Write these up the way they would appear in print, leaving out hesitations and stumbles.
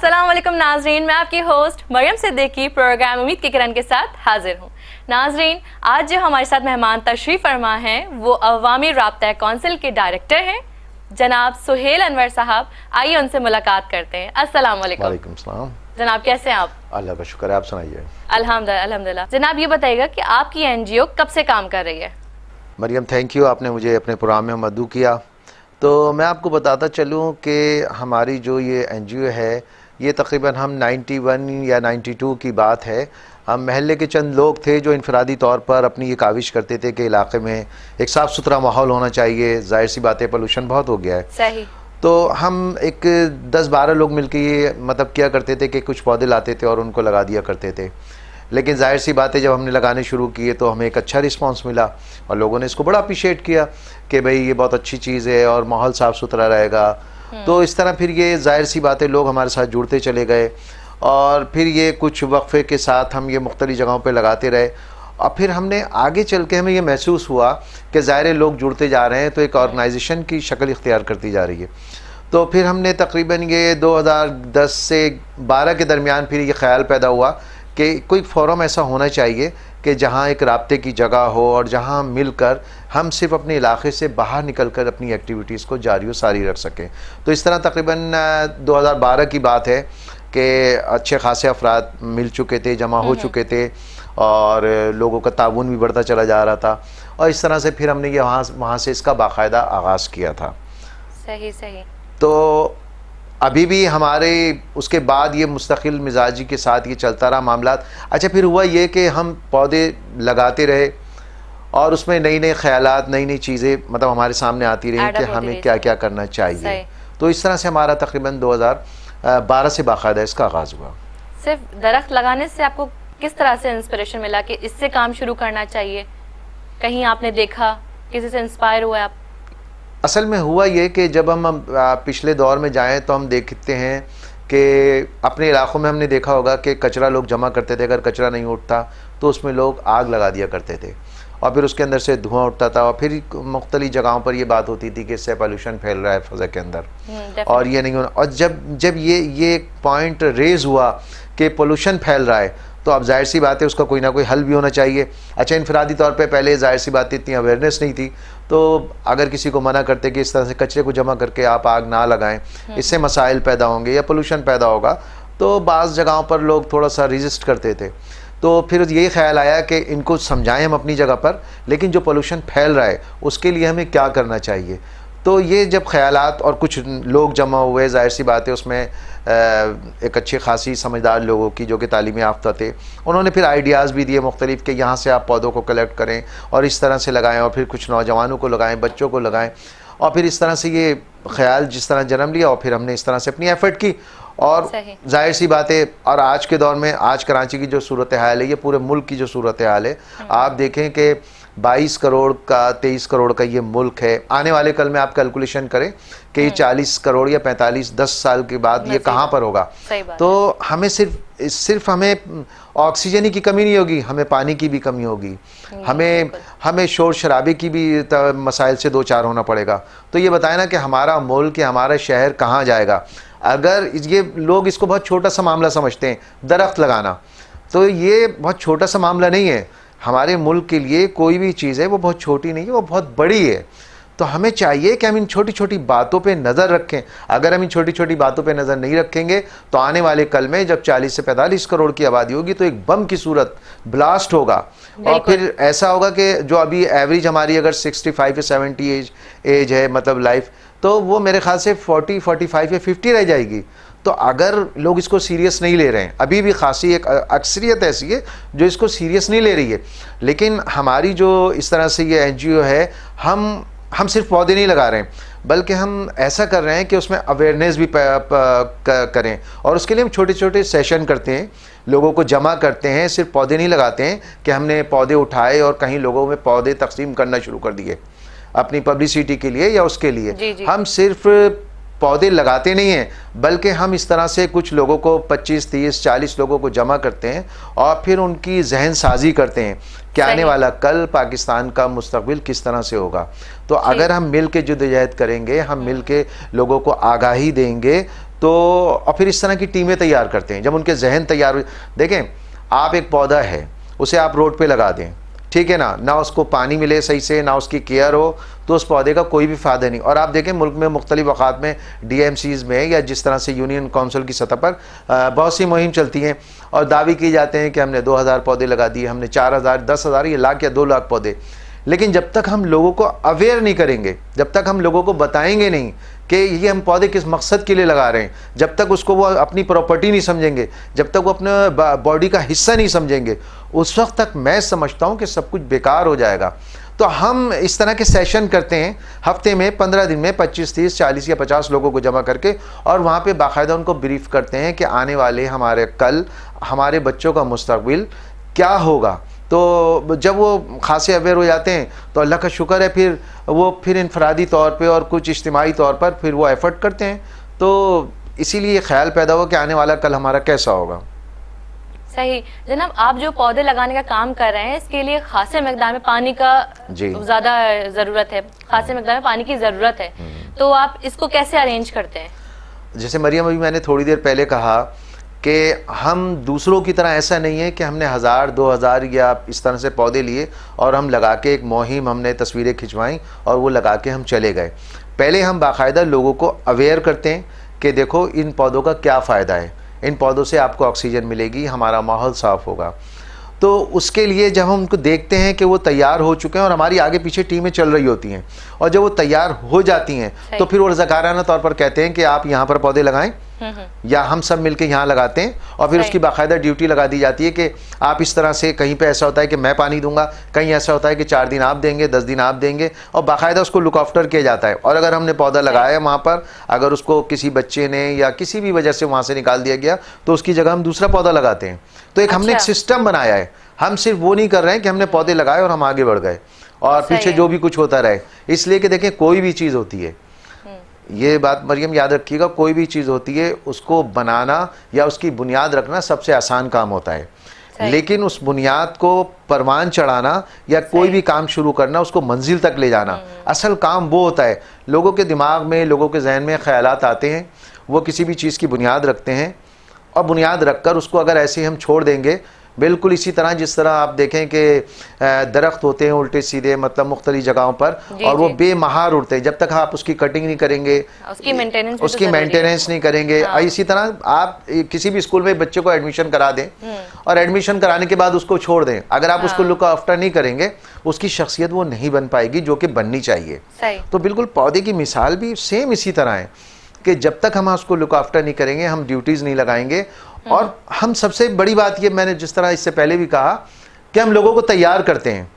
अस्सलाम वालेकुम नाजरीन, मैं आपकी होस्ट मरियम सिद्दीकी प्रोग्राम उम्मीद की किरण के साथ हाजिर हूँ। नाजरीन, आज जो हमारे साथ मेहमान तशरीफ़ फरमा हैं वो अवामी राब्ता कौंसिल के डायरेक्टर हैं जनाब सुहेल अनवर साहब। आइए उनसे मुलाकात करते हैं। अस्सलाम वालेकुम। वालेकुम सलाम। जनाब कैसे हैं आप? अल्लाह का शुक्र है, आप सुनाइए। अल्हम्दुलिल्लाह। जनाब ये बताइएगा कि आपकी NGO कब से काम कर रही है? मरियम थैंक यू, आपने मुझे अपने प्रोग्राम में मदऊ किया। तो मैं आपको बताता चलूँ कि हमारी जो ये NGO है ये तकरीबन हम 91 या 92 की बात है। हम महल्ले के चंद लोग थे जो इनफरादी तौर पर अपनी ये काविश करते थे कि इलाके में एक साफ़ सुथरा माहौल होना चाहिए। जाहिर सी बात है, पोल्यूशन बहुत हो गया है। सही। तो हम एक 10-12 लोग मिलकर ये मतलब किया करते थे कि कुछ पौधे लाते थे और उनको लगा दिया करते थे। लेकिन जाहिर सी बात है, जब हमने लगाने शुरू किए तो हमें एक अच्छा रिस्पांस मिला और लोगों ने इसको बड़ा अप्रिशिएट किया कि भाई ये बहुत अच्छी चीज़ है और माहौल साफ़ सुथरा रहेगा। तो इस तरह फिर ये जाहिर सी बात है लोग हमारे साथ जुड़ते चले गए और फिर ये कुछ वक्फे के साथ हम ये मुख्तलिफ जगहों पे लगाते रहे। और फिर हमने आगे चल के हमें ये महसूस हुआ कि ज़ाहिर लोग जुड़ते जा रहे हैं तो एक ऑर्गेनाइजेशन की शक्ल इख्तियार करती जा रही है। तो फिर हमने तकरीबन ये 2010 से 12 के दरमियान फिर ये ख्याल पैदा हुआ कि कोई फोरम ऐसा होना चाहिए कि जहाँ एक राब्ते की जगह हो और जहाँ हम मिलकर हम सिर्फ अपने इलाके से बाहर निकलकर अपनी एक्टिविटीज़ को जारी व सारी रख सकें। तो इस तरह तकरीबन 2012 की बात है कि अच्छे खासे अफराद मिल चुके थे, जमा हो चुके थे और लोगों का ताउन भी बढ़ता चला जा रहा था। और इस तरह से फिर हमने ये वहाँ से इसका बाकायदा आगाज़ किया था। सही सही। तो अभी भी हमारे उसके बाद ये मुस्तकिल मिजाजी के साथ ये चलता रहा मामला। अच्छा, फिर हुआ ये कि हम पौधे लगाते रहे और उसमें नई नई ख्यालात, नई नई चीज़ें मतलब हमारे सामने आती रही कि हमें क्या क्या करना चाहिए। तो इस तरह से हमारा तकरीबन 2012 से बाकायदा इसका आगाज़ हुआ। सिर्फ दरख्त लगाने से आपको किस तरह से इंस्पिरेशन मिला कि इससे काम शुरू करना चाहिए? कहीं आपने देखा, किसी से इंस्पायर हुआ आप? असल में हुआ ये कि जब हम पिछले दौर में जाएं तो हम देखते हैं कि अपने इलाक़ों में हमने देखा होगा कि कचरा लोग जमा करते थे। अगर कचरा नहीं उठता तो उसमें लोग आग लगा दिया करते थे और फिर उसके अंदर से धुआं उठता था और फिर मुख्तलिफ जगहों पर ये बात होती थी कि इससे पोल्यूशन फैल रहा है फ़ज़ा के अंदर और ये नहीं होना। और जब ये पॉइंट रेज़ हुआ कि पोल्यूशन फैल रहा है तो अब जाहिर सी बात है उसका कोई ना कोई हल भी होना चाहिए। अच्छा, इनफरादी तौर पे पहले जाहिर सी बात इतनी अवेयरनेस नहीं थी, तो अगर किसी को मना करते कि इस तरह से कचरे को जमा करके आप आग ना लगाएं, इससे मसाइल पैदा होंगे या पोल्यूशन पैदा होगा, तो बाज़ जगहों पर लोग थोड़ा सा रेजिस्ट करते थे। तो फिर यही ख्याल आया कि इनको समझाएं हम अपनी जगह पर, लेकिन जो पोल्यूशन फैल रहा है उसके लिए हमें क्या करना चाहिए। तो ये जब ख्यालात और कुछ लोग जमा हुए, जाहिर सी बात है उसमें एक अच्छी खासी समझदार लोगों की जो कि तालीमी याफ्ता थे, उन्होंने फिर आइडियाज़ भी दिए मुख्तलिफ कि यहाँ से आप पौधों को कलेक्ट करें और इस तरह से लगाएं और फिर कुछ नौजवानों को लगाएं, बच्चों को लगाएं और फिर इस तरह से ये ख्याल जिस तरह जन्म लिया और फिर हमने इस तरह से अपनी एफ़र्ट की। और जाहिर सी बात है, और आज के दौर में आज कराची की जो सूरत हाल है, ये पूरे मुल्क की जो सूरत हाल है, आप देखें कि 22 करोड़ का 23 करोड़ का ये मुल्क है। आने वाले कल में आप कैलकुलेशन करें कि 40 करोड़ या 45 10 साल के बाद ये कहाँ पर होगा। तो हमें सिर्फ हमें ऑक्सीजन की कमी नहीं होगी, हमें पानी की भी कमी होगी, हमें शोर शराबे की भी मसाइल से दो चार होना पड़ेगा। तो ये बताए ना कि हमारा मुल्क या हमारा शहर कहाँ जाएगा अगर ये लोग इसको बहुत छोटा सा मामला समझते हैं दरख्त लगाना। तो ये बहुत छोटा सा मामला नहीं है। हमारे मुल्क के लिए कोई भी चीज़ है वो बहुत छोटी नहीं है, वो बहुत बड़ी है। तो हमें चाहिए कि हम इन छोटी छोटी बातों पे नज़र रखें। अगर हम इन छोटी छोटी बातों पे नज़र नहीं रखेंगे तो आने वाले कल में जब 40 से 45 करोड़ की आबादी होगी तो एक बम की सूरत ब्लास्ट होगा और फिर ऐसा होगा कि जो अभी एवरेज हमारी अगर 65 या 70 एज है मतलब लाइफ, तो वो मेरे ख्याल से 40, 45 या 50 रह जाएगी। तो अगर लोग इसको सीरियस नहीं ले रहे हैं, अभी भी खासी एक अक्सरियत ऐसी है जो इसको सीरियस नहीं ले रही है। लेकिन हमारी जो इस तरह से ये NGO है, हम सिर्फ पौधे नहीं लगा रहे हैं बल्कि हम ऐसा कर रहे हैं कि उसमें अवेयरनेस भी करें और उसके लिए हम छोटे छोटे सेशन करते हैं, लोगों को जमा करते हैं। सिर्फ पौधे नहीं लगाते हैं कि हमने पौधे उठाए और कहीं लोगों में पौधे तकसीम करना शुरू कर दिए अपनी पब्लिसिटी के लिए या उसके लिए। हम सिर्फ पौधे लगाते नहीं हैं बल्कि हम इस तरह से कुछ लोगों को 25, 30, 40 लोगों को जमा करते हैं और फिर उनकी जहन साजी करते हैं कि आने वाला कल पाकिस्तान का मुस्तकबिल किस तरह से होगा। तो अगर हम मिल के जद्दोजहद करेंगे, हम मिल के लोगों को आगाही देंगे तो और फिर इस तरह की टीमें तैयार करते हैं। जब उनके जहन तैयार हो, देखें आप एक पौधा है उसे आप रोड पे लगा दें, ठीक है ना उसको पानी मिले सही से, ना उसकी केयर हो, तो उस पौधे का कोई भी फ़ायदा नहीं। और आप देखें मुल्क में मुख्तलिफ वक़ात में DMCs में या जिस तरह से यूनियन काउंसिल की सतह पर बहुत सी मुहिम चलती हैं और दावे किए जाते हैं कि हमने 2000 पौधे लगा दिए, हमने 4000, 10,000 या लाख या 2 लाख पौधे। लेकिन जब तक हम लोगों को अवेयर नहीं करेंगे, जब तक हम लोगों को बताएंगे नहीं कि ये हम पौधे किस मकसद के लिए लगा रहे हैं, जब तक उसको वो अपनी प्रॉपर्टी नहीं समझेंगे, जब तक वो अपने बॉडी का हिस्सा नहीं समझेंगे, उस वक्त तक मैं समझता हूँ कि सब कुछ बेकार हो जाएगा। तो हम इस तरह के सेशन करते हैं हफ्ते में 15 दिन में 25, 30, 40 या 50 लोगों को जमा करके, और वहाँ पे बाकायदा उनको ब्रीफ करते हैं कि आने वाले हमारे कल हमारे बच्चों का मुस्तकबिल क्या होगा। तो जब वो खासे अवेयर हो जाते हैं तो अल्लाह का शुक्र है, फिर इनफरादी तौर पे और कुछ इज्तिमाई तौर पर फिर वो एफर्ट करते हैं। तो इसीलिए ख्याल पैदा हो कि आने वाला कल हमारा कैसा होगा। सही जनाब, आप जो पौधे लगाने का काम कर रहे हैं इसके लिए खासे मकदार में पानी का ज़्यादा ज़रूरत है, खासे मकदार में पानी की ज़रूरत है, तो आप इसको कैसे अरेंज करते हैं? जैसे मरियम अभी मैंने थोड़ी देर पहले कहा कि हम दूसरों की तरह ऐसा नहीं है कि हमने 1000, 2000 या इस तरह से पौधे लिए और हम लगा के एक मुहिम हमने तस्वीरें खिंचवाई और वो लगा के हम चले गए। पहले हम बाकायदा लोगों को अवेयर करते हैं कि देखो इन पौधों का क्या फ़ायदा है, इन पौधों से आपको ऑक्सीजन मिलेगी, हमारा माहौल साफ़ होगा। तो उसके लिए जब हम उनको देखते हैं कि वो तैयार हो चुके हैं और हमारी आगे पीछे टीमें चल रही होती हैं, और जब वो तैयार हो जाती हैं तो फिर वो रज़ाकाराना तौर पर कहते हैं कि आप यहाँ पर पौधे लगाएं या हम सब मिलके यहाँ लगाते हैं, और फिर उसकी बाकायदा ड्यूटी लगा दी जाती है कि आप इस तरह से, कहीं पे ऐसा होता है कि मैं पानी दूंगा, कहीं ऐसा होता है कि 4 दिन आप देंगे, 10 दिन आप देंगे, और बाकायदा उसको लुक आफ्टर किया जाता है। और अगर हमने पौधा लगाया वहाँ पर, अगर उसको किसी बच्चे ने या किसी भी वजह से वहाँ से निकाल दिया गया तो उसकी जगह हम दूसरा पौधा लगाते हैं। तो एक हमने एक सिस्टम बनाया है, हम सिर्फ वो नहीं कर रहे हैं कि हमने पौधे लगाए और हम आगे बढ़ गए और पीछे जो भी कुछ होता रहे। इसलिए कि देखें कोई भी चीज़ होती है, ये बात मरियम याद रखिएगा, कोई भी चीज़ होती है उसको बनाना या उसकी बुनियाद रखना सबसे आसान काम होता है, लेकिन उस बुनियाद को परवान चढ़ाना या कोई भी काम शुरू करना, उसको मंजिल तक ले जाना, असल काम वो होता है। लोगों के दिमाग में, लोगों के जहन में ख्यालात आते हैं, वो किसी भी चीज़ की बुनियाद रखते हैं और बुनियाद रखकर उसको अगर ऐसे ही हम छोड़ देंगे, बिल्कुल इसी तरह जिस तरह आप देखें कि दरख्त होते हैं उल्टे सीधे, मतलब मुख्तलिफ जगहों पर, और वो बेमहार उड़ते हैं, जब तक आप उसकी कटिंग नहीं करेंगे, उसकी मेंटेनेंस नहीं करेंगे। इसी तरह आप किसी भी स्कूल में बच्चे को एडमिशन करा दें और एडमिशन कराने के बाद उसको छोड़ दें, अगर आप उसको लुक आफ्टर नहीं करेंगे, उसकी शख्सियत वो नहीं बन पाएगी जो कि बननी चाहिए। तो बिल्कुल पौधे की मिसाल भी सेम इसी तरह है कि जब तक हम उसको लुक आफ्टर नहीं करेंगे, हम ड्यूटीज़ नहीं लगाएंगे। और हम सबसे बड़ी बात ये, मैंने जिस तरह इससे पहले भी कहा कि हम लोगों को तैयार करते हैं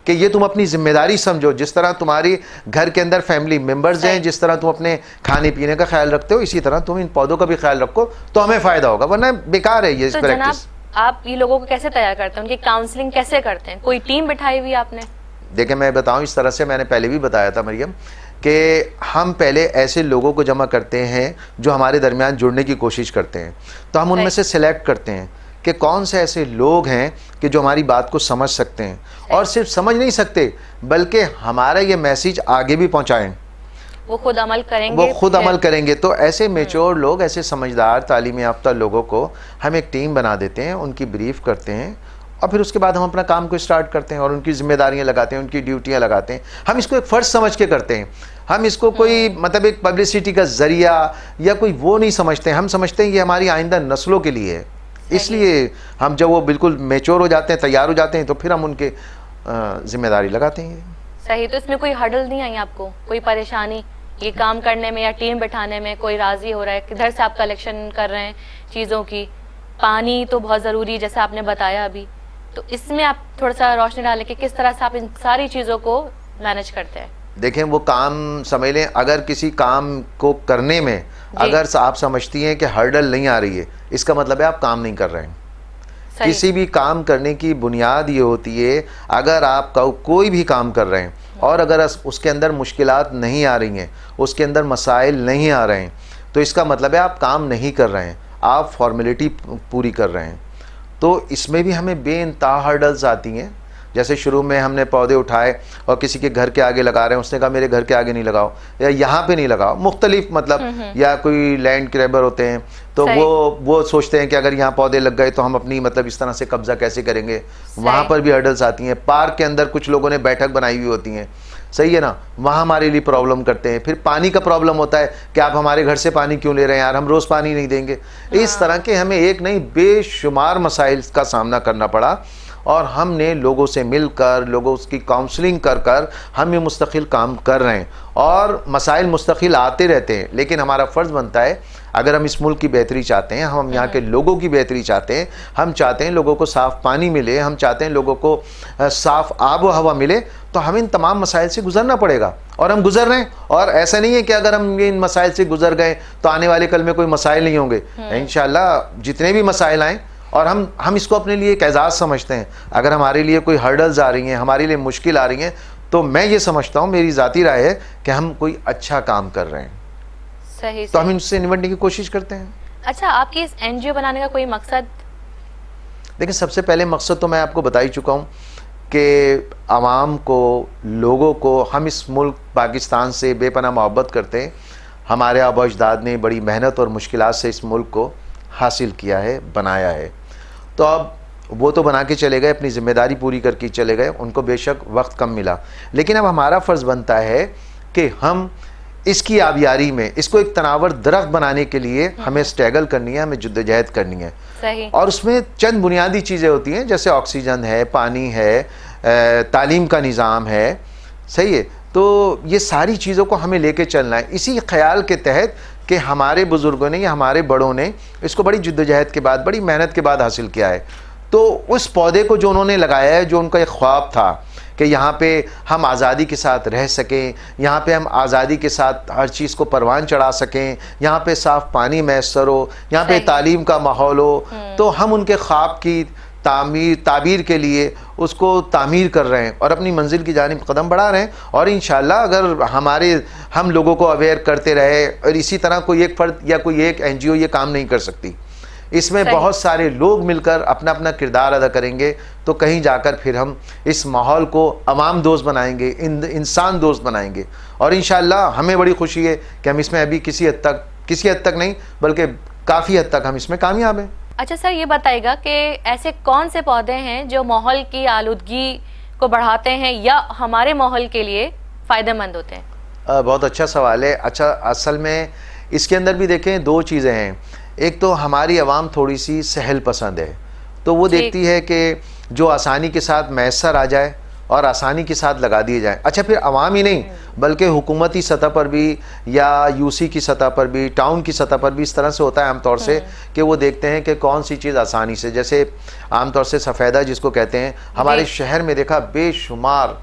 कि ये तुम अपनी जिम्मेदारी समझो, जिस तरह तुम्हारी घर के अंदर फैमिली मेंबर्स हैं, जिस तरह तुम अपने खाने पीने का ख्याल रखते हो, इसी तरह तुम इन पौधों का भी ख्याल रखो, तो हमें फ़ायदा होगा, वरना बेकार है ये प्रैक्टिस। आप ये लोगों को कैसे तैयार करते हैं, उनकी काउंसलिंग कैसे करते हैं, कोई टीम बिठाई हुई आपने? देखिए मैं बताऊँ, इस तरह से मैंने पहले भी बताया था मरियम कि हम पहले ऐसे लोगों को जमा करते हैं जो हमारे दरमियान जुड़ने की कोशिश करते हैं। तो हम उनमें से सिलेक्ट करते हैं कि कौन से ऐसे लोग हैं कि जो हमारी बात को समझ सकते हैं, और सिर्फ समझ नहीं सकते बल्कि हमारा ये मैसेज आगे भी पहुंचाएं, वो खुद अमल करेंगे। तो ऐसे मेच्योर लोग, ऐसे समझदार तालीम याफ्ता लोगों को हम एक टीम बना देते हैं, उनकी ब्रीफ करते हैं, और फिर उसके बाद हम अपना काम को स्टार्ट करते हैं और उनकी जिम्मेदारियां लगाते हैं, उनकी ड्यूटियां लगाते हैं। हम इसको एक फ़र्ज समझ के करते हैं, हम इसको कोई मतलब एक पब्लिसिटी का ज़रिया या कोई वो नहीं समझते हैं। हम समझते हैं ये हमारी आइंदा नस्लों के लिए है। इसलिए हम जब वो बिल्कुल मेच्योर हो जाते हैं, तैयार हो जाते हैं, तो फिर हम उनके जिम्मेदारी लगाते हैं। सही। तो इसमें कोई हर्डल नहीं आई आपको, कोई परेशानी ये काम करने में या टीम बिठाने में? कोई राज़ी हो रहा है, किधर से आप कलेक्शन कर रहे हैं चीज़ों की? पानी तो बहुत ज़रूरी है जैसे आपने बताया अभी, तो इसमें आप थोड़ा सा रोशनी डालें कि किस तरह से आप इन सारी चीज़ों को मैनेज करते हैं। देखें, वो काम समझ लें, अगर किसी काम को करने में अगर आप समझती हैं कि हर्डल नहीं आ रही है, इसका मतलब है आप काम नहीं कर रहे हैं। किसी भी काम करने की बुनियाद ये होती है, अगर आप कोई भी काम कर रहे हैं और अगर उसके अंदर मुश्किलात नहीं आ रही हैं, उसके अंदर मसाइल नहीं आ रहे हैं, तो इसका मतलब है आप काम नहीं कर रहे हैं, आप फॉर्मेलिटी पूरी कर रहे हैं। तो इसमें भी हमें बेइंतहा हर्डल्स आती हैं, जैसे शुरू में हमने पौधे उठाए और किसी के घर के आगे लगा रहे हैं, उसने कहा मेरे घर के आगे नहीं लगाओ या यहाँ पे नहीं लगाओ, मुख्तलिफ मतलब, या कोई लैंड ग्रैबर होते हैं तो वो सोचते हैं कि अगर यहाँ पौधे लग गए तो हम अपनी मतलब इस तरह से कब्जा कैसे करेंगे, वहाँ पर भी हर्डल्स आती हैं। पार्क के अंदर कुछ लोगों ने बैठक बनाई हुई होती हैं, सही है ना, वहाँ हमारे लिए प्रॉब्लम करते हैं। फिर पानी का प्रॉब्लम होता है कि आप हमारे घर से पानी क्यों ले रहे हैं यार, हम रोज़ पानी नहीं देंगे। इस तरह के हमें एक नहीं बेशुमार मसाइल का सामना करना पड़ा और हमने लोगों से मिलकर, लोगों की काउंसलिंग कर कर हम ये मुस्तकिल काम कर रहे हैं और मसाइल मुस्तकिल आते रहते हैं। लेकिन हमारा फ़र्ज़ बनता है, अगर हम इस मुल्क की बेहतरी चाहते हैं, हम यहाँ के लोगों की बेहतरी चाहते हैं, हम चाहते हैं लोगों को साफ़ पानी मिले, हम चाहते हैं लोगों को साफ़ आब व हवा मिले, तो हमें इन तमाम मसाइल से गुजरना पड़ेगा और हम गुजर रहे हैं। और ऐसा नहीं है कि अगर हम इन मसाइल से गुजर गए तो आने वाले कल में कोई मसाइल नहीं होंगे। इंशाअल्लाह जितने भी मसाइल आएँ, और हम इसको अपने लिए एक एजाज़ समझते हैं। अगर हमारे लिए कोई हर्डल्स आ रही हैं, हमारे लिए मुश्किल आ रही हैं, तो मैं ये समझता हूँ, मेरी ज़ाती राय है कि हम कोई अच्छा काम कर रहे हैं, सही तो हम इनसे निपटने की कोशिश करते हैं। अच्छा, आपकी इस एनजीओ बनाने का कोई मकसद? देखिए, सबसे पहले मकसद तो मैं आपको बता ही चुका हूँ कि आवाम को, लोगों को, हम इस मुल्क पाकिस्तान से बेपनाह मोहब्बत करते हैं। हमारे आबा अजदाद ने बड़ी मेहनत और मुश्किलात से इस मुल्क को हासिल किया है, बनाया है। तो अब वो तो बना के चले गए, अपनी ज़िम्मेदारी पूरी करके चले गए, उनको बेशक वक्त कम मिला, लेकिन अब हमारा फ़र्ज़ बनता है कि हम इसकी आबियारी में, इसको एक तनावर दरख्त बनाने के लिए हमें स्ट्रगल करनी है, हमें जद्दोजहद करनी है। सही। और उसमें चंद बुनियादी चीज़ें होती हैं, जैसे ऑक्सीजन है, पानी है, तालीम का निज़ाम है, सही है। तो ये सारी चीज़ों को हमें लेके चलना है, इसी ख्याल के तहत कि हमारे बुज़ुर्गों ने या हमारे बड़ों ने इसको बड़ी जद्दोजहद के बाद, बड़ी मेहनत के बाद हासिल किया है। तो उस पौधे को जो उन्होंने लगाया है, जो उनका एक ख्वाब था कि यहाँ पे हम आज़ादी के साथ रह सकें, यहाँ पे हम आज़ादी के साथ हर चीज़ को परवान चढ़ा सकें, यहाँ पे साफ़ पानी मैसर हो, यहाँ पे तालीम का माहौल हो, तो हम उनके ख्वाब की ताबीर के लिए उसको तामीर कर रहे हैं और अपनी मंजिल की जानिब कदम बढ़ा रहे हैं। और इंशाअल्लाह अगर हम लोगों को अवेयर करते रहे, और इसी तरह कोई एक फ़र्द या कोई एक एनजीओ ये काम नहीं कर सकती, इसमें बहुत सारे लोग मिलकर अपना अपना किरदार अदा करेंगे, तो कहीं जाकर फिर हम इस माहौल को अवाम दोस्त बनाएंगे, इंसान दोस्त बनाएंगे। और इंशाअल्लाह हमें बड़ी खुशी है कि हम इसमें अभी किसी हद तक नहीं बल्कि काफ़ी हद तक हम इसमें कामयाब हैं। अच्छा सर, ये बताइएगा कि ऐसे कौन से पौधे हैं जो माहौल की आलूदगी को बढ़ाते हैं या हमारे माहौल के लिए फ़ायदेमंद होते हैं? बहुत अच्छा सवाल है। अच्छा, असल में इसके अंदर भी देखें दो चीज़ें हैं। एक तो हमारी आवाम थोड़ी सी सहल पसंद है, तो वो देखती है कि जो आसानी के साथ मैसर आ जाए और आसानी के साथ लगा दिए जाए। अच्छा, फिर आवाम ही नहीं बल्कि हुकूमती सतह पर भी या यूसी की सतह पर भी, टाउन की सतह पर भी इस तरह से होता है आमतौर से कि वो देखते हैं कि कौन सी चीज़ आसानी से, जैसे आमतौर से सफ़ेदा जिसको कहते हैं, हमारे शहर में देखा बेशुमार,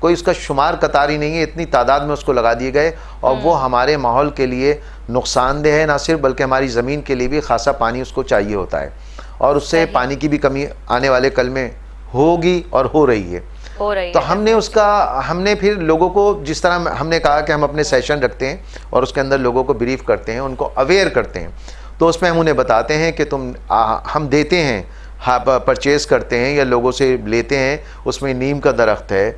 कोई उसका शुमार कतार ही नहीं है, इतनी तादाद में उसको लगा दिए गए और वो हमारे माहौल के लिए नुकसानदेह है, ना सिर्फ बल्कि हमारी ज़मीन के लिए भी खासा पानी उसको चाहिए होता है और उससे पानी की भी कमी आने वाले कल में होगी और हो रही है। तो हमने फिर लोगों को, जिस तरह हमने कहा कि हम अपने सेशन रखते हैं और उसके अंदर लोगों को ब्रीफ करते हैं, उनको अवेयर करते हैं, तो उसमें हम उन्हें बताते हैं कि हम देते हैं, परचेज़ करते हैं या लोगों से लेते हैं, उसमें नीम का दरख्त है,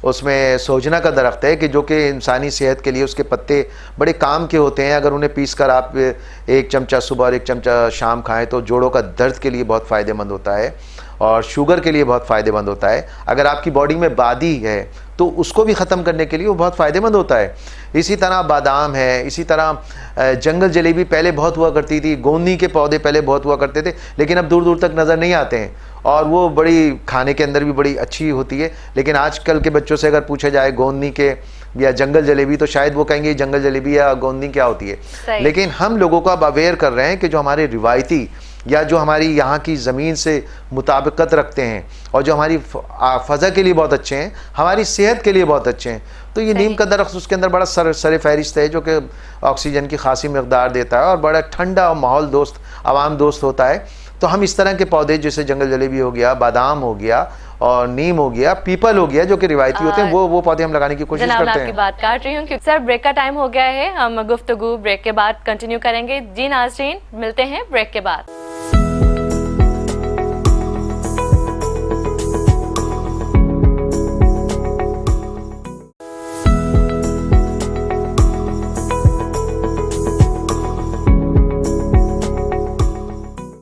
उसमें सोजना का दरख्त है कि जो कि इंसानी सेहत के लिए उसके पत्ते बड़े काम के होते हैं। अगर उन्हें पीस कर आप एक चमचा सुबह और एक चमचा शाम खाएं तो जोड़ों का दर्द के लिए बहुत फ़ायदेमंद होता है और शुगर के लिए बहुत फ़ायदेमंद होता है। अगर आपकी बॉडी में बादी है तो उसको भी ख़त्म करने के लिए वो बहुत फ़ायदेमंद होता है। इसी तरह बादाम है, इसी तरह जंगल जलेबी पहले बहुत हुआ करती थी, गोंदी के पौधे पहले बहुत हुआ करते थे, लेकिन अब दूर दूर तक नज़र नहीं आते हैं और वो बड़ी खाने के अंदर भी बड़ी अच्छी होती है। लेकिन आजकल के बच्चों से अगर पूछा जाए गोंदी के या जंगल जलेबी तो शायद वो कहेंगे जंगल जलेबी या गोंदी क्या होती है। लेकिन हम लोगों को अब अवेयर कर रहे हैं कि जो हमारे रिवायती या जो हमारी यहाँ की ज़मीन से मुताबिकत रखते हैं और जो हमारी फ़ज़ा के लिए बहुत अच्छे हैं, हमारी सेहत के लिए बहुत अच्छे हैं, तो ये नीम का दरख्त उसके अंदर बड़ा सर फहरिस्त है जो कि ऑक्सीजन की खासी मकदार देता है और बड़ा ठंडा और माहौल दोस्त, आवाम दोस्त होता है। तो हम इस तरह के पौधे जैसे जंगल जलेबी हो गया, बादाम हो गया और नीम हो गया, पीपल हो गया जो कि रिवायती होते हैं, वो पौधे हम लगाने की कोशिश करते हैं। आपकी बात काट रही हूँ क्योंकि सर ब्रेक का टाइम हो गया है, हम गुफ्तगू ब्रेक के बाद कंटिन्यू करेंगे। जी नाज़रीन, मिलते हैं ब्रेक के बाद।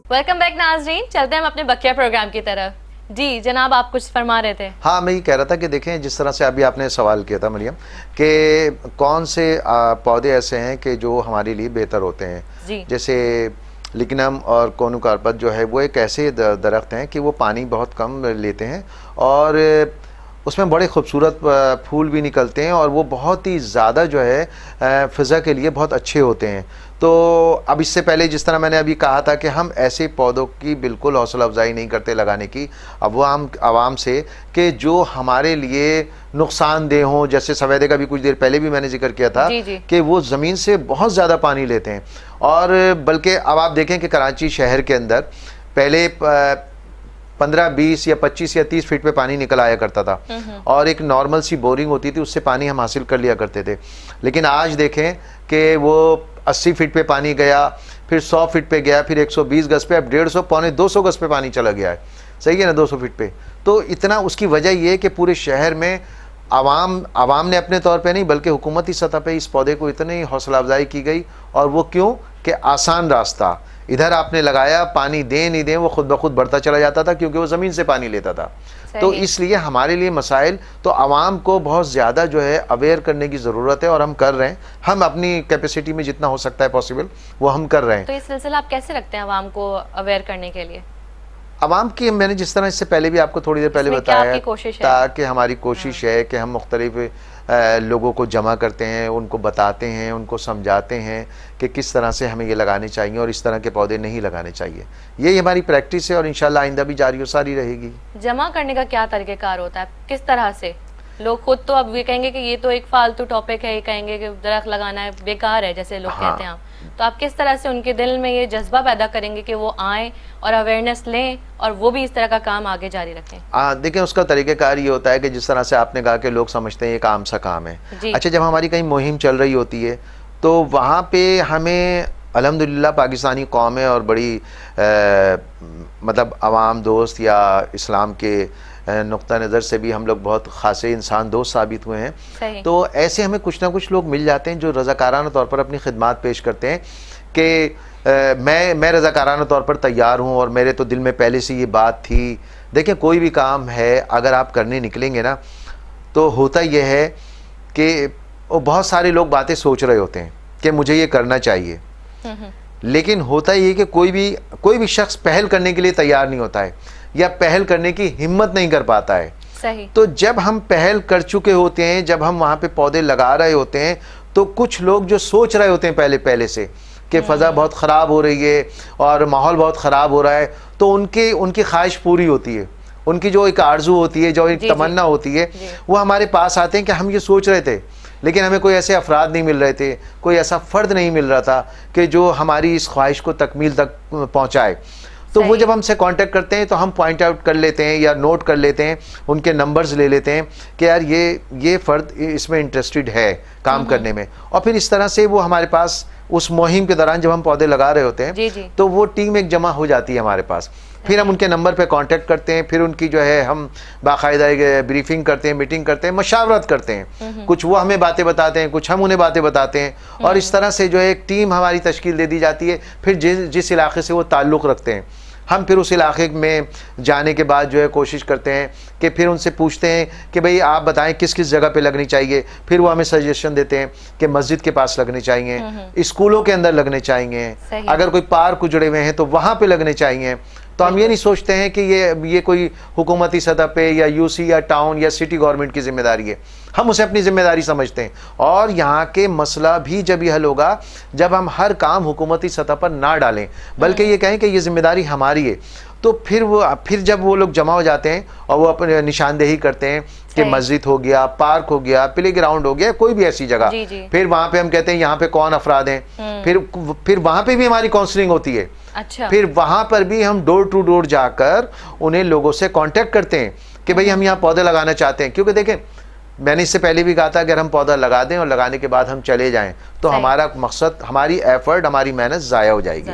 वेलकम बैक नाजरीन, चलते हैं हम अपने बकिया प्रोग्राम की तरफ। जी जनाब, आप कुछ फरमा रहे थे। हाँ, मैं ये कह रहा था कि देखें, जिस तरह से अभी आपने सवाल किया था मरियम, कि कौन से पौधे ऐसे हैं कि जो हमारे लिए बेहतर होते हैं। जी। जैसे लिग्नम और कोनुकार्पस जो है वो एक ऐसे दरख्त हैं कि वो पानी बहुत कम लेते हैं और उसमें बड़े खूबसूरत फूल भी निकलते हैं और वो बहुत ही ज़्यादा जो है फ़िज़ा के लिए बहुत अच्छे होते हैं। तो अब इससे पहले जिस तरह मैंने अभी कहा था कि हम ऐसे पौधों की बिल्कुल हौसला अफजाई नहीं करते लगाने की आवाम से कि जो हमारे लिए नुकसानदेह हों। जैसे सफ़ेदे का भी कुछ देर पहले भी मैंने जिक्र किया था कि वो ज़मीन से बहुत ज़्यादा पानी लेते हैं और बल्कि अब आप देखें कि कराची शहर के अंदर पहले 15, 20 या 25 या 30 फीट पे पानी निकल आया करता था और एक नॉर्मल सी बोरिंग होती थी, उससे पानी हम हासिल कर लिया करते थे। लेकिन आज देखें कि वो 80 फीट पे पानी गया, फिर 100 फीट पे गया, फिर 120 गज पे, अब 150 पौने 200 गज पे पानी चला गया है। सही है ना, 200 फीट पे। तो इतना, उसकी वजह ये है कि पूरे शहर में आवाम ने अपने तौर पे नहीं बल्कि हुकूमती सतह पे इस पौधे को इतनी हौसला अफजाई की गई। और वो क्यों कि आसान रास्ता, इधर आपने लगाया, पानी दें नहीं दें वो खुद ब खुद बढ़ता चला जाता था क्योंकि वो ज़मीन से पानी लेता था। तो इसलिए हमारे लिए मसाइल, तो आवाम को बहुत ज़्यादा जो है अवेयर करने की ज़रूरत है और हम कर रहे हैं। हम अपनी कैपेसिटी में जितना हो सकता है पॉसिबल वो हम कर रहे हैं। तो ये सिलसिला आप कैसे रखते हैं आवाम को अवेयर करने के लिए? आवाम की, मैंने जिस तरह इससे पहले भी आपको थोड़ी देर पहले बताया, ताकि हमारी कोशिश है कि हम मुख्तलिफ लोगों को जमा करते हैं, उनको बताते हैं, उनको समझाते हैं कि किस तरह से हमें ये लगाने चाहिए और इस तरह के पौधे नहीं लगाने चाहिए। यही हमारी प्रैक्टिस है और इंशाल्लाह आइंदा भी जारी और सारी रहेगी। जमा करने का क्या तरीक़ेकार होता है, किस तरह से? लोग खुद तो अब ये कहेंगे कि ये तो एक फालतू टॉपिक है, ये कहेंगे कि दरख्त लगाना है बेकार है, जैसे लोग कहते हैं। तो आप किस तरह से उनके दिल में ये जज्बा पैदा करेंगे कि वो आएँ और अवेयरनेस लें और वो भी इस तरह का काम आगे जारी रखें? देखें, उसका तरीक़ेकार ये होता है कि जिस तरह से आपने कहा कि लोग समझते हैं ये काम सा काम है। अच्छा, जब हमारी कहीं मुहिम चल रही होती है तो वहाँ पे हमें अल्हम्दुलिल्लाह पाकिस्तानी कौम है और बड़ी मतलब आवाम दोस्त या इस्लाम के नुक्ता नज़र से भी हम लोग बहुत ख़ासे इंसान दोस्त साबित हुए हैं। तो ऐसे हमें कुछ ना कुछ लोग मिल जाते हैं जो रज़ाकाराना तौर पर अपनी खिदमात पेश करते हैं कि मैं रज़ाकाराना तौर पर तैयार हूँ और मेरे तो दिल में पहले से ये बात थी। देखें, कोई भी काम है अगर आप करने निकलेंगे ना तो होता यह है कि बहुत सारे लोग बातें सोच रहे होते हैं कि मुझे ये करना चाहिए, लेकिन होता ये कि कोई भी शख्स पहल करने के लिए तैयार नहीं होता है या पहल करने की हिम्मत नहीं कर पाता है। सही। तो जब हम पहल कर चुके होते हैं, जब हम वहाँ पे पौधे लगा रहे होते हैं, तो कुछ लोग जो सोच रहे होते हैं पहले से कि फ़ज़ा बहुत ख़राब हो रही है और माहौल बहुत ख़राब हो रहा है, तो उनकी ख्वाहिश पूरी होती है, उनकी जो एक आरजू होती है, जो एक तमन्ना होती है, वो हमारे पास आते हैं कि हम ये सोच रहे थे लेकिन हमें कोई ऐसे अफराद नहीं मिल रहे थे, कोई ऐसा फ़र्द नहीं मिल रहा था कि जो हमारी इस ख्वाहिश को तकमील तक पहुँचाए। तो वो जब हमसे कांटेक्ट करते हैं तो हम पॉइंट आउट कर लेते हैं या नोट कर लेते हैं, उनके नंबर्स ले लेते हैं कि यार ये फ़र्द इसमें इंटरेस्टेड है काम करने में। और फिर इस तरह से वो हमारे पास उस मुहिम के दौरान जब हम पौधे लगा रहे होते हैं तो वो टीम एक जमा हो जाती है हमारे पास। फिर हम उनके नंबर पे कांटेक्ट करते हैं, फिर उनकी जो है हम बाकायदा ब्रीफिंग करते हैं, मीटिंग करते हैं, मशावरत करते हैं। कुछ वो हमें बातें बताते हैं, कुछ हम उन्हें बातें बताते हैं और इस तरह से जो है एक टीम हमारी तश्कील दे दी जाती है। फिर जिस इलाके से वो ताल्लुक़ रखते हैं, हम फिर उस इलाके में जाने के बाद जो है कोशिश करते हैं कि फिर उनसे पूछते हैं कि भाई आप बताएं किस किस जगह पे लगनी चाहिए। फिर वो हमें सजेशन देते हैं कि मस्जिद के पास लगने चाहिए, स्कूलों के अंदर लगने चाहिए, अगर कोई पार्क उजड़े हुए हैं तो वहाँ पे लगने चाहिए। तो हम ये नहीं सोचते हैं कि ये कोई हुकूमती सतह पे या यूसी या टाउन या सिटी गवर्नमेंट की जिम्मेदारी है, हम उसे अपनी जिम्मेदारी समझते हैं। और यहाँ के मसला भी जब ये हल होगा जब हम हर काम हुकूमती सतह पर ना डालें बल्कि ये कहें कि ये जिम्मेदारी हमारी है। तो फिर जब वो लोग जमा हो जाते हैं और वो अपने निशानदेही करते हैं कि मस्जिद हो गया, पार्क हो गया, प्ले ग्राउंड हो गया, कोई भी ऐसी जगह, फिर वहाँ पे हम कहते हैं यहाँ पे कौन अफराद हैं, फिर वहाँ पे भी हमारी काउंसलिंग होती है। अच्छा। फिर वहाँ पर भी हम डोर टू डोर जाकर उन्हें लोगों से कांटेक्ट करते हैं कि भाई हम यहाँ पौधे लगाना चाहते हैं। क्योंकि देखें, मैंने इससे पहले भी कहा था अगर हम पौधा लगा दें और लगाने के बाद हम चले जाएं तो हमारा मकसद, हमारी एफर्ट, हमारी मेहनत ज़ाया हो जाएगी।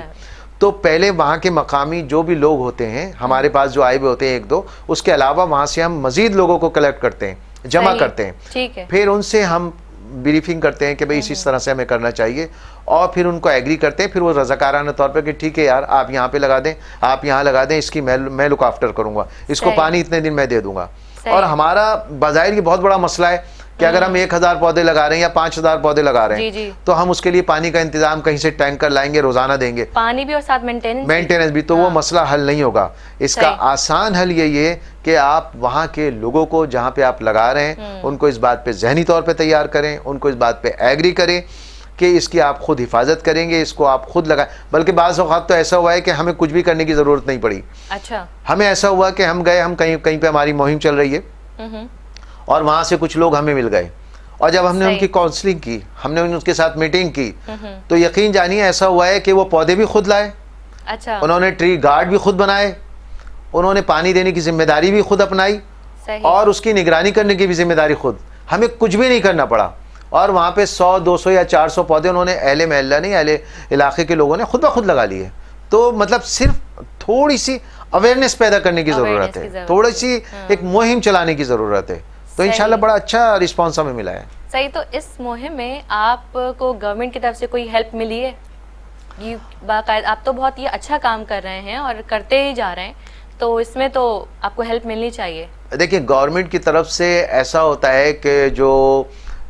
तो पहले वहाँ के मकामी जो भी लोग होते हैं हमारे पास जो आए हुए होते हैं 1-2, उसके अलावा वहाँ से हम मज़ीद लोगों को कलेक्ट करते हैं, जमा करते हैं। ठीक है। फिर उनसे हम ब्रीफिंग करते हैं कि भाई इस तरह से हमें करना चाहिए, और फिर उनको एग्री करते हैं। फिर वो रज़ाकाराना तौर पर कि ठीक है यार, आप यहाँ पे लगा दें, आप यहाँ लगा दें, इसकी मैं लुक आफ्टर करूँगा, इसको पानी इतने दिन मैं दे दूँगा। और हमारा बाज़ाहिर ये बहुत बड़ा मसला है कि अगर हम 1000 पौधे लगा रहे हैं या 5000 पौधे लगा रहे हैं, तो हम उसके लिए पानी का इंतजाम कहीं से टैंकर लाएंगे, रोजाना देंगे पानी भी और साथ मेंटेनेंस भी, तो वो मसला हल नहीं होगा। इसका आसान हल यही है कि आप वहाँ के लोगों को जहाँ पे आप लगा रहे हैं उनको इस बात पे जहनी तौर पे तैयार करें, उनको इस बात पे एग्री करें कि इसकी आप खुद हिफाजत करेंगे, इसको आप खुद लगाएं। बल्कि बाज़ औक़ात तो ऐसा हुआ है कि हमें कुछ भी करने की ज़रूरत नहीं पड़ी। अच्छा, हमें ऐसा हुआ कि हम गए, हम कहीं पे हमारी मुहिम चल रही है और वहाँ से कुछ लोग हमें मिल गए, और जब हमने उनकी काउंसलिंग की, हमने उनके साथ मीटिंग की, तो यकीन जानिए ऐसा हुआ है कि वो पौधे भी खुद लाए। अच्छा, उन्होंने ट्री गार्ड भी खुद बनाए, उन्होंने पानी देने की जिम्मेदारी भी खुद अपनाई, और उसकी निगरानी करने की भी जिम्मेदारी खुद। हमें कुछ भी नहीं करना पड़ा, और वहाँ पे 100, 200 या 400 पौधे उन्होंने अहले महल्ला नहीं, अहले इलाके के लोगों ने खुद ब खुद लगा लिए। तो मतलब सिर्फ थोड़ी सी अवेयरनेस पैदा करने की ज़रूरत है, थोड़ी सी एक मुहिम चलाने की ज़रूरत है, तो इंशाल्लाह बड़ा अच्छा रिस्पांस हमें मिला है। सही। तो इस मुहिम में आपको गवर्नमेंट की तरफ से कोई हेल्प मिली है? ये बाकायदा आप तो बहुत ये अच्छा काम कर रहे हैं और करते ही जा रहे हैं, तो इसमें तो आपको हेल्प मिलनी चाहिए। देखिए, गवर्नमेंट की तरफ से ऐसा होता है कि जो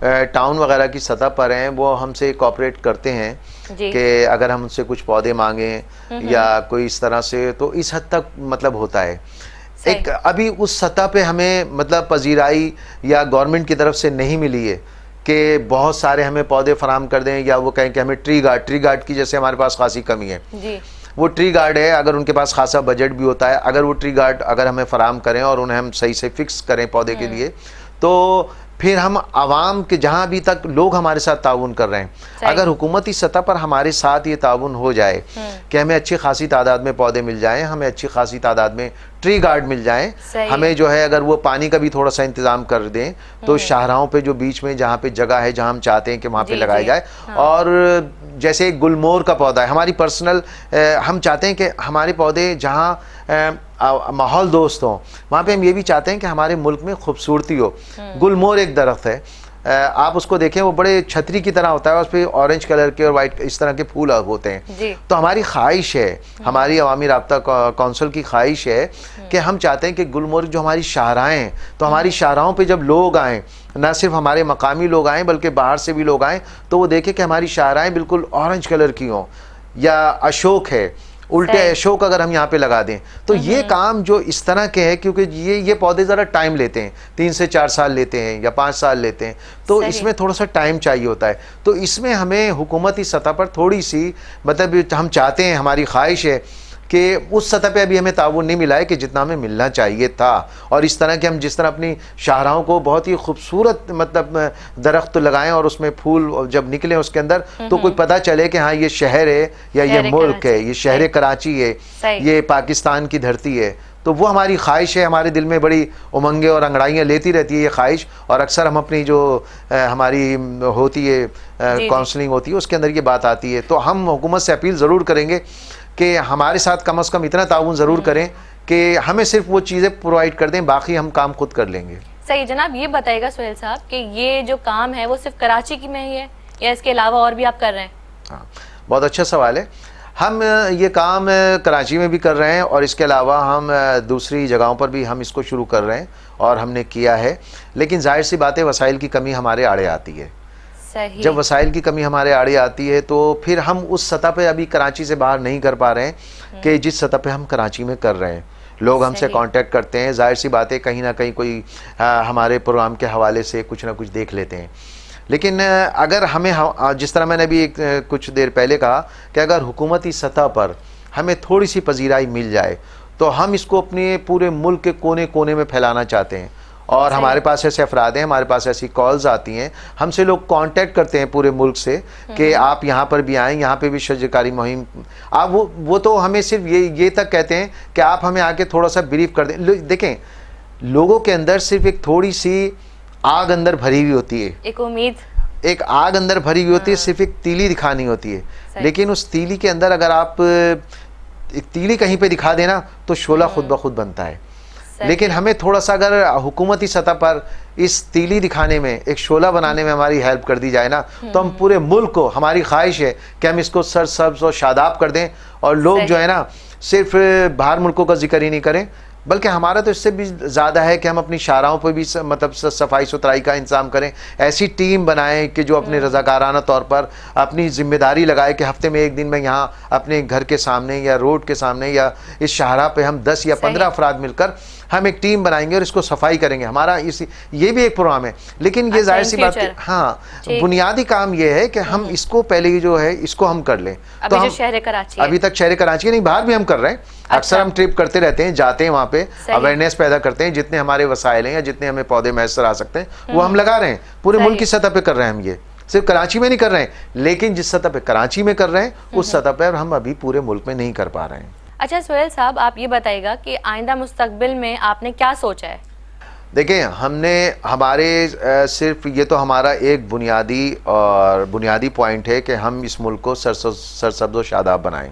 टाउन वगैरह की सतह पर हैं वो हमसे कोऑपरेट करते हैं कि अगर हम उनसे कुछ पौधे मांगें या कोई इस तरह से, तो इस हद तक मतलब होता है। एक अभी उस सतह पे हमें मतलब पजीराई या गवर्नमेंट की तरफ से नहीं मिली है कि बहुत सारे हमें पौधे फराम कर दें, या वो कहें कि हमें ट्री गार्ड की जैसे हमारे पास खासी कमी है जी। वो ट्री गार्ड है, अगर उनके पास खासा बजट भी होता है, अगर वो ट्री गार्ड अगर हमें फराम करें और उन्हें हम सही से फिक्स करें पौधे के लिए, तो फिर हम आवाम के जहाँ अभी तक लोग हमारे साथ ताउन कर रहे हैं, अगर हुकूमती सतह पर हमारे साथ ये ताउन हो जाए कि हमें अच्छी खासी तादाद में पौधे मिल जाएं, हमें अच्छी खासी तादाद में ट्री गार्ड मिल जाएं, हमें जो है अगर वो पानी का भी थोड़ा सा इंतज़ाम कर दें, तो शाहराहों पे जो बीच में जहाँ पे जगह है जहाँ हम चाहते हैं कि वहाँ पे लगाया जाए। और जैसे गुलमोहर का पौधा है, हमारी पर्सनल हम चाहते हैं कि हमारे पौधे जहाँ माहौल दोस्त हो, वहाँ पे हम ये भी चाहते हैं कि हमारे मुल्क में खूबसूरती हो। गुलमोहर एक दरख्त है, आप उसको देखें, वो बड़े छतरी की तरह होता है, उस पर ऑरेंज कलर के और वाइट इस तरह के फूल होते हैं। तो हमारी ख्वाहिश है, हमारी अवामी राब्ता कौंसिल की ख्वाहिश है कि हम चाहते हैं कि गुलमोहर जो हमारी शाहराएँ हैं, तो हमारी शाहराओं पे जब लोग आएँ, ना सिर्फ हमारे मकामी लोग आएँ बल्कि बाहर से भी लोग आएँ, तो वो देखें कि हमारी शाहराएँ बिल्कुल ऑरेंज कलर की हों। या अशोक है, उल्टे अशोक अगर हम यहाँ पे लगा दें, तो ये काम जो इस तरह के हैं, क्योंकि ये पौधे ज़रा टाइम लेते हैं, 3 से 4 साल लेते हैं या 5 साल लेते हैं, तो इसमें थोड़ा सा टाइम चाहिए होता है। तो इसमें हमें हुकूमती सतह पर थोड़ी सी मतलब हम चाहते हैं, हमारी ख्वाहिश है कि उस सतह पे अभी हमें ताउन नहीं मिला है कि जितना हमें मिलना चाहिए था। और इस तरह के हम जिस तरह अपनी शाहराहों को बहुत ही खूबसूरत मतलब दरख्त लगाएं और उसमें फूल जब निकले उसके अंदर, तो कोई पता चले कि हाँ ये शहर है या ये मुल्क है, ये शहर कराची है, ये पाकिस्तान की धरती है। तो वो हमारी ख्वाहिश है, हमारे दिल में बड़ी उमंगें और अंगड़ाइयाँ लेती रहती है ये ख्वाहिश, और अक्सर हम अपनी जो हमारी होती है काउंसलिंग होती है उसके अंदर ये बात आती है। तो हम हुकूमत से अपील ज़रूर करेंगे कि हमारे साथ कम से कम इतना ताउन ज़रूर करें कि हमें सिर्फ वो चीज़ें प्रोवाइड कर दें, बाकी हम काम खुद कर लेंगे। सही जनाब, ये बताइएगा सुहेल साहब कि ये जो काम है वो सिर्फ कराची की में ही है या इसके अलावा और भी आप कर रहे हैं? हाँ, बहुत अच्छा सवाल है। हम ये काम कराची में भी कर रहे हैं और इसके अलावा हम दूसरी जगहों पर भी हम इसको शुरू कर रहे हैं और हमने किया है, लेकिन जाहिर सी बात है वसाइल की कमी हमारे आड़े आती है। जब वसाइल की कमी हमारे आड़े आती है तो फिर हम उस सतह पे अभी कराची से बाहर नहीं कर पा रहे हैं कि जिस सतह पे हम कराची में कर रहे हैं। लोग हमसे कांटेक्ट करते हैं, जाहिर सी बात है कहीं ना कहीं कोई हमारे प्रोग्राम के हवाले से कुछ ना कुछ देख लेते हैं, लेकिन अगर हमें जिस तरह मैंने अभी कुछ देर पहले कहा कि अगर हुकूमती सतह पर हमें थोड़ी सी पजीराई मिल जाए तो हम इसको अपने पूरे मुल्क के कोने कोने में फैलाना चाहते हैं। और हमारे पास ऐसे अफराद हैं, हमारे पास ऐसी कॉल्स आती हैं, हमसे लोग कांटेक्ट करते हैं पूरे मुल्क से कि आप यहाँ पर भी आएँ, यहाँ पे भी शजरकारी मुहिम आप वो तो हमें सिर्फ ये तक कहते हैं कि आप हमें आके थोड़ा सा ब्रीफ कर दें। देखें, लोगों के अंदर सिर्फ एक थोड़ी सी आग अंदर भरी हुई होती है, एक उम्मीद, एक आग अंदर भरी हुई होती है, सिर्फ एक तीली दिखानी होती है, लेकिन उस तीली के अंदर अगर आप एक तीली कहीं पे दिखा देना तो शोला खुद ब खुद बनता है। लेकिन हमें थोड़ा सा अगर हुकूमती सतह पर इस तीली दिखाने में, एक शोला बनाने में हमारी हेल्प कर दी जाए ना, तो हम पूरे मुल्क को, हमारी ख्वाहिश है कि हम इसको सरसब्ज और शादाब कर दें और लोग जो है ना सिर्फ बाहर मुल्कों का जिक्र ही नहीं करें, बल्कि हमारा तो इससे भी ज़्यादा है कि हम अपनी शाहराहों पर भी मतलब सफाई सुथराई का इंतज़ाम करें। ऐसी टीम बनाएं कि जो अपने रज़ाकाराना तौर पर अपनी ज़िम्मेदारी लगाए कि हफ्ते में एक दिन में यहाँ अपने घर के सामने या रोड के सामने या इस शाहरा पे हम 10 या 15 अफराद मिलकर हम एक टीम बनाएंगे और इसको सफाई करेंगे। हमारा ये भी एक प्रोग्राम है, लेकिन ये जाहिर सी बात है, हाँ, बुनियादी काम ये है कि हम इसको पहले ही जो है इसको हम कर लें। तो हम शहर कराची, अभी तक शहर कराची नहीं, बाहर भी हम कर रहे हैं। अक्सर हम ट्रिप करते रहते हैं, जाते हैं वहाँ पे, अवेयरनेस पैदा करते हैं, जितने हमारे वसाइल हैं या जितने हमें पौधे मैसर आ सकते हैं वो हम लगा रहे हैं। पूरे मुल्क की सतह पे कर रहे हैं हम, ये सिर्फ कराची में नहीं कर रहे हैं, लेकिन जिस सतह पे कराची में कर रहे हैं उस सतह पर हम अभी पूरे मुल्क में नहीं कर पा रहे हैं। अच्छा सोहेल साहब, आप ये बताइएगा कि आइंदा मुस्तकबिल में आपने क्या सोचा है? देखिए, हमने हमारे सिर्फ ये तो हमारा एक बुनियादी पॉइंट है कि हम इस मुल्क को सरसब्ज़ व शादाब बनाएं,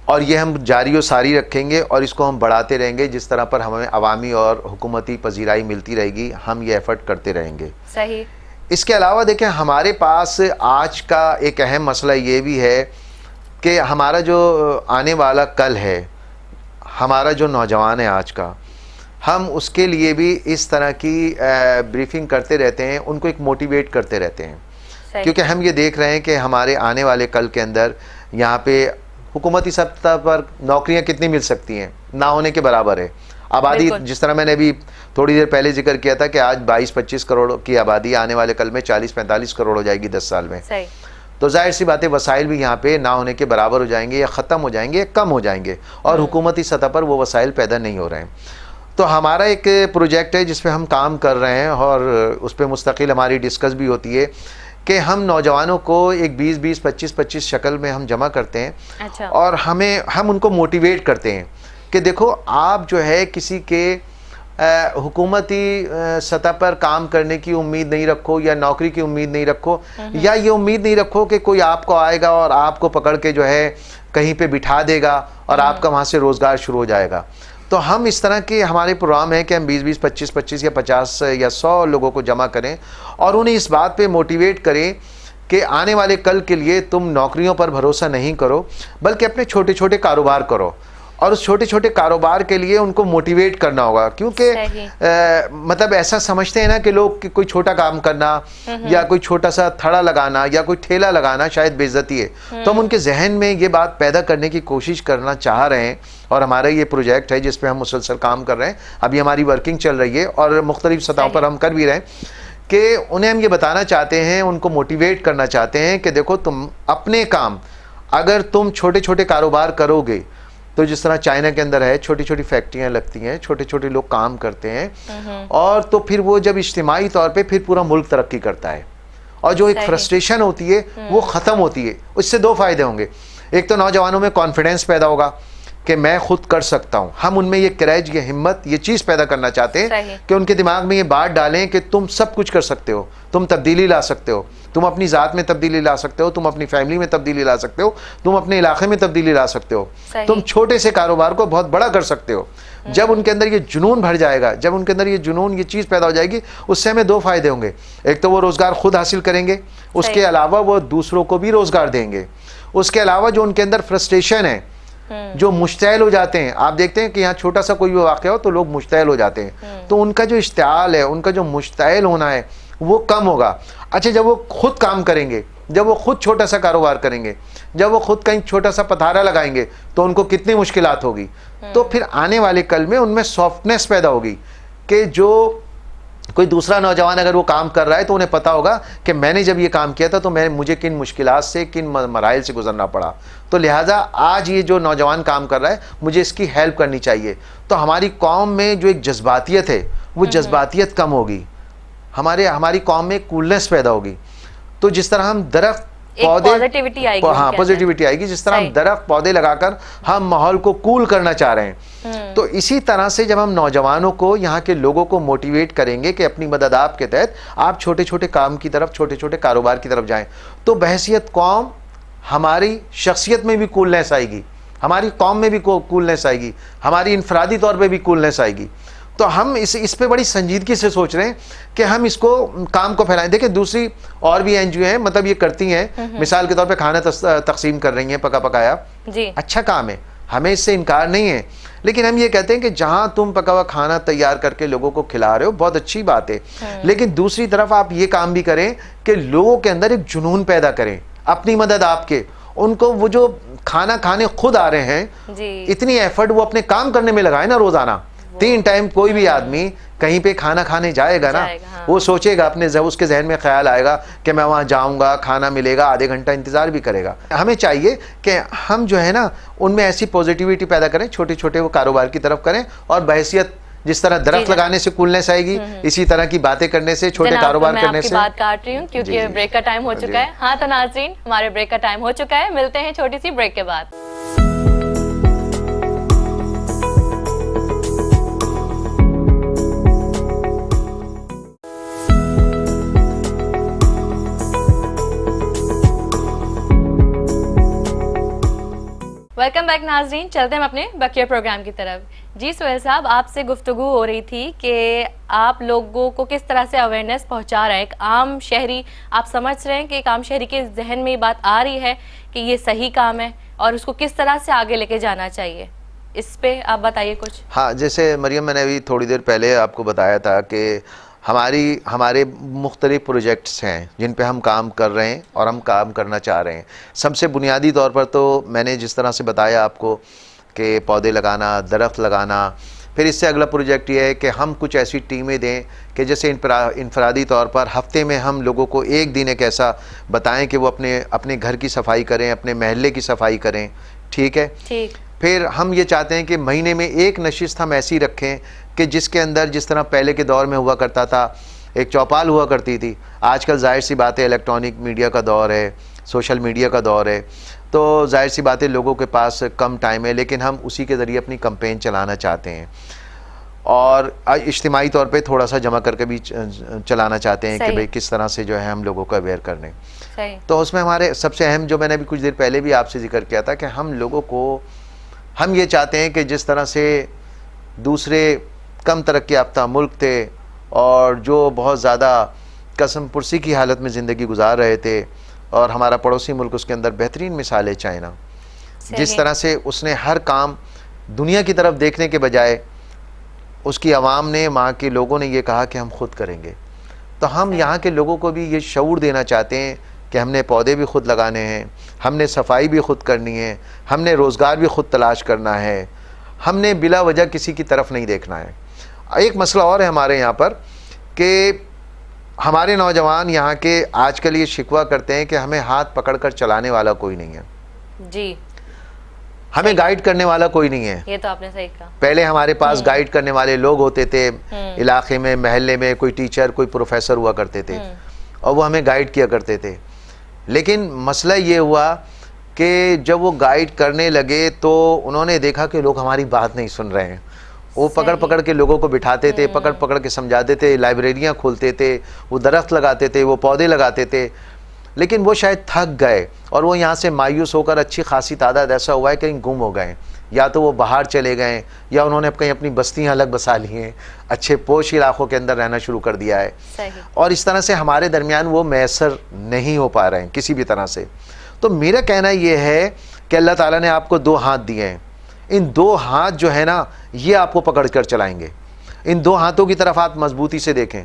और ये हम जारी व सारी रखेंगे और इसको हम बढ़ाते रहेंगे। जिस तरह पर हमें अवामी और हुकूमती पजीराई मिलती रहेगी, हम ये एफर्ट करते रहेंगे। सही। इसके अलावा देखें, हमारे पास आज का एक अहम मसला ये भी है कि हमारा जो आने वाला कल है, हमारा जो नौजवान है आज का, हम उसके लिए भी इस तरह की ब्रीफिंग करते रहते हैं, उनको एक मोटिवेट करते रहते हैं, क्योंकि हम ये देख रहे हैं कि हमारे आने वाले कल के अंदर यहाँ पे हुकूमती सतह पर नौकरियाँ कितनी मिल सकती हैं, ना होने के बराबर है। आबादी, जिस तरह मैंने अभी थोड़ी देर पहले जिक्र किया था कि आज 22-25 करोड़ की आबादी आने वाले कल में 40-45 करोड़ हो जाएगी 10 साल में। सही। तो जाहिर सी बात है, वसाइल भी यहाँ पे ना होने के बराबर हो जाएंगे, या ख़त्म हो जाएंगे, या कम हो जाएंगे, और हुकूमती सतह पर वो वसाइल पैदा नहीं हो रहे हैं। तो हमारा एक प्रोजेक्ट है जिस पे हम काम कर रहे हैं और उस पर मुस्तकिल हमारी डिस्कस भी होती है कि हम नौजवानों को एक 20-20, 25-25 शक्ल में हम जमा करते हैं। अच्छा। और हम उनको मोटिवेट करते हैं कि देखो, आप जो है किसी के हुकूमती सतह पर काम करने की उम्मीद नहीं रखो, या नौकरी की उम्मीद नहीं रखो, या ये उम्मीद नहीं रखो कि कोई आपको आएगा और आपको पकड़ के जो है कहीं पे बिठा देगा और आपका वहाँ से रोज़गार शुरू हो जाएगा। तो हम इस तरह के हमारे प्रोग्राम है कि हम 20-20, 25-25 या 50 या 100 लोगों को जमा करें और उन्हें इस बात पे मोटिवेट करें कि आने वाले कल के लिए तुम नौकरियों पर भरोसा नहीं करो, बल्कि अपने छोटे छोटे कारोबार करो, और उस छोटे छोटे कारोबार के लिए उनको मोटिवेट करना होगा। क्योंकि मतलब ऐसा समझते हैं ना कि लोग कि कोई छोटा काम करना या कोई छोटा सा थड़ा लगाना या कोई ठेला लगाना शायद बेइज्जती है, तो हम उनके जहन में ये बात पैदा करने की कोशिश करना चाह रहे हैं। और हमारा ये प्रोजेक्ट है जिस पे हम मुसलसल काम कर रहे हैं, अभी हमारी वर्किंग चल रही है और मुख्तलिफ सतहों पर हम कर भी रहे हैं कि उन्हें हम ये बताना चाहते हैं, उनको मोटिवेट करना चाहते हैं कि देखो, तुम अपने काम अगर तुम छोटे छोटे कारोबार करोगे, तो जिस तरह चाइना के अंदर है, छोटी छोटी फैक्ट्रियां लगती हैं, छोटे छोटे लोग काम करते हैं, और तो फिर वो जब इज्तिमाई तौर पे फिर पूरा मुल्क तरक्की करता है, और जो एक फ्रस्ट्रेशन होती है वो ख़त्म होती है। उससे दो फायदे होंगे, एक तो नौजवानों में कॉन्फिडेंस पैदा होगा कि मैं खुद कर सकता हूँ। हम उनमें ये करेज, ये हिम्मत, ये चीज़ पैदा करना चाहते हैं कि उनके दिमाग में ये बात डालें कि तुम सब कुछ कर सकते हो, तुम तब्दीली ला सकते हो, तुम अपनी ज़ात में तब्दीली ला सकते हो, तुम अपनी फैमिली में तब्दीली ला सकते हो, तुम अपने इलाके में तब्दीली ला सकते हो, तुम छोटे से कारोबार को बहुत बड़ा कर सकते हो। जब उनके अंदर ये जुनून भर जाएगा, जब उनके अंदर ये जुनून, ये चीज़ पैदा हो जाएगी, उससे हमें दो फायदे होंगे। एक तो वो रोज़गार खुद हासिल करेंगे, उसके अलावा वो दूसरों को भी रोज़गार देंगे। उसके अलावा जो उनके अंदर फ्रस्ट्रेशन है, जो मुश्तैल हो जाते हैं, आप देखते हैं कि यहाँ छोटा सा कोई भी वाक़या हो तो लोग मुश्तैल हो जाते हैं, तो उनका जो इश्तिआल है, उनका जो मुश्तैल होना है वो कम होगा। अच्छा, जब वो खुद काम करेंगे, जब वो खुद छोटा सा कारोबार करेंगे, जब वो खुद कहीं छोटा सा पथारा लगाएंगे, तो उनको कितनी मुश्किलात होगी। तो फिर आने वाले कल में उनमें सॉफ्टनेस पैदा होगी कि जो कोई दूसरा नौजवान अगर वो काम कर रहा है तो उन्हें पता होगा कि मैंने जब ये काम किया था तो मुझे किन मुश्किलात से, किन मराइल से गुजरना पड़ा, तो लिहाजा आज ये जो नौजवान काम कर रहा है मुझे इसकी हेल्प करनी चाहिए। तो हमारी कौम में जो एक जज्बातियत है वो जज्बातियत कम होगी, हमारी कौम में कूलनेस पैदा होगी। तो जिस तरह हम दरख्त पौधे, पॉजिटिविटी आएगी, हाँ पॉजिटिविटी आएगी, जिस तरह हम दरख्त पौधे लगाकर हम माहौल को कूल करना चाह रहे हैं, तो इसी तरह से जब हम नौजवानों को, यहाँ के लोगों को मोटिवेट करेंगे कि अपनी मदद आप के तहत आप छोटे छोटे काम की तरफ, छोटे छोटे कारोबार की तरफ जाएं, तो बहैसियत कौम हमारी शख्सियत में भी कूलनेस आएगी हमारी कौम में भी कूलनेस आएगी, हमारी इनफरादी तौर पे भी कूलनेस आएगी। तो हम इस पे बड़ी संजीदगी से सोच रहे हैं कि हम इसको काम को फैलाएं। देखिए दूसरी और भी एनजीओ हैं, मतलब ये करती हैं, मिसाल के तौर पे खाना तकसीम कर रही हैं, पका पकाया जी, अच्छा काम है, हमें इससे इनकार नहीं है, लेकिन हम ये कहते हैं कि जहां तुम पका हुआ खाना तैयार करके लोगों को खिला रहे हो बहुत अच्छी बात है, लेकिन दूसरी तरफ आप ये काम भी करें कि लोगों के अंदर एक जुनून पैदा करें, अपनी मदद आपके, उनको वो जो खाना खाने खुद आ रहे हैं जी, इतनी एफर्ट वो अपने काम करने में लगाए ना, रोजाना 3 टाइम कोई भी आदमी कहीं पे खाना खाने जाएगा ना, हाँ। वो सोचेगा अपने उसके जहन में ख्याल आएगा कि मैं वहाँ जाऊँगा, खाना मिलेगा, आधे घंटा इंतज़ार भी करेगा। हमें चाहिए कि हम जो है ना उनमें ऐसी पॉजिटिविटी पैदा करें, छोटे छोटे वो कारोबार की तरफ करें, और बहैसियत जिस तरह दरख्त लगाने से कूलनेस आएगी, इसी तरह की बातें करने से, छोटे कारोबार करने से। बात काट रही हूँ क्योंकि ब्रेक का टाइम हो चुका है। हाँ तो नाज़रीन, हमारे ब्रेक का टाइम हो चुका है, मिलते हैं छोटी सी ब्रेक के बाद। वेलकम बैक नाजरीन, चलते हैं हम अपने बकिया प्रोग्राम की तरफ। जी सुहेल साहब, आपसे गुफ्तगू हो रही थी कि आप लोगों को किस तरह से अवेयरनेस पहुंचा रहे हैं। एक आम शहरी, आप समझ रहे हैं कि एक आम शहरी के जहन में ये बात आ रही है कि ये सही काम है और उसको किस तरह से आगे लेके जाना चाहिए, इस पे आप बताइए कुछ। हाँ, जैसे मरियम, मैंने अभी थोड़ी देर पहले आपको बताया था कि हमारे मुख्तलिफ प्रोजेक्ट्स हैं जिन पे हम काम कर रहे हैं और हम काम करना चाह रहे हैं। सबसे बुनियादी तौर पर तो मैंने जिस तरह से बताया आपको कि पौधे लगाना, दरख्त लगाना, फिर इससे अगला प्रोजेक्ट ये है कि हम कुछ ऐसी टीमें दें कि जैसे इनफरादी तौर पर हफ्ते में हम लोगों को एक दिन एक ऐसा बताएं कि वो अपने घर की सफाई करें, अपने महल्ले की सफाई करें, ठीक है। ठीक। फिर हम ये चाहते हैं कि महीने में एक नशिस्त हम ऐसी रखें कि जिसके अंदर जिस तरह पहले के दौर में हुआ करता था, एक चौपाल हुआ करती थी, आजकल जाहिर सी बात है इलेक्ट्रॉनिक मीडिया का दौर है, सोशल मीडिया का दौर है, तो जाहिर सी बात है लोगों के पास कम टाइम है, लेकिन हम उसी के ज़रिए अपनी कैंपेन चलाना चाहते हैं और इज्तिमाई तौर पे थोड़ा सा जमा करके भी चलाना चाहते हैं कि भाई किस तरह से जो है हम लोगों को अवेयर करने। तो उसमें हमारे सबसे अहम, जो मैंने अभी कुछ देर पहले भी आपसे जिक्र किया था, कि हम लोगों को, हम ये चाहते हैं कि जिस तरह से दूसरे कम तरक्की याफ्ता मुल्क थे और जो बहुत ज़्यादा कसम पुरसी की हालत में ज़िंदगी गुजार रहे थे, और हमारा पड़ोसी मुल्क उसके अंदर बेहतरीन मिसाल है चाइना, जिस तरह से उसने हर काम दुनिया की तरफ देखने के बजाय उसकी आवाम ने, वहाँ के लोगों ने ये कहा कि हम खुद करेंगे। तो हम यहाँ के लोगों को भी ये शऊर देना चाहते हैं कि हमने पौधे भी खुद लगाने हैं, हमने सफाई भी खुद करनी है, हमने रोज़गार भी खुद तलाश करना है, हमने बिला वजह किसी की तरफ नहीं देखना है। एक मसला और है हमारे यहाँ पर कि हमारे नौजवान यहाँ के आजकल ये शिकवा करते हैं कि हमें हाथ पकड़कर चलाने वाला कोई नहीं है जी, हमें गाइड करने वाला कोई नहीं है। ये तो आपने सही कहा। पहले हमारे पास गाइड करने वाले लोग होते थे, इलाके में, महल्ले में कोई टीचर, कोई प्रोफेसर हुआ करते थे और वो हमें गाइड किया करते थे। लेकिन मसला ये हुआ कि जब वो गाइड करने लगे तो उन्होंने देखा कि लोग हमारी बात नहीं सुन रहे हैं। वो पकड़ पकड़ के लोगों को बिठाते थे, पकड़ पकड़ के समझाते थे, लाइब्रेरियाँ खोलते थे, वो दरख्त लगाते थे, वो पौधे लगाते थे, लेकिन वो शायद थक गए और वो यहाँ से मायूस होकर अच्छी खासी तादाद ऐसा हुआ है कहीं गुम हो गए, या तो वो बाहर चले गए या उन्होंने कहीं अपनी बस्तियाँ अलग बसा ली हैं, अच्छे पोश इलाकों के अंदर रहना शुरू कर दिया है। सही। और इस तरह से हमारे दरमियान वो मैसर नहीं हो पा रहे हैं किसी भी तरह से। तो मेरा कहना ये है कि अल्लाह ताला ने आपको 2 हाथ दिए हैं, इन 2 हाथ जो है ना ये आपको पकड़ कर चलाएंगे। इन 2 हाथों की तरफ आप मजबूती से देखें,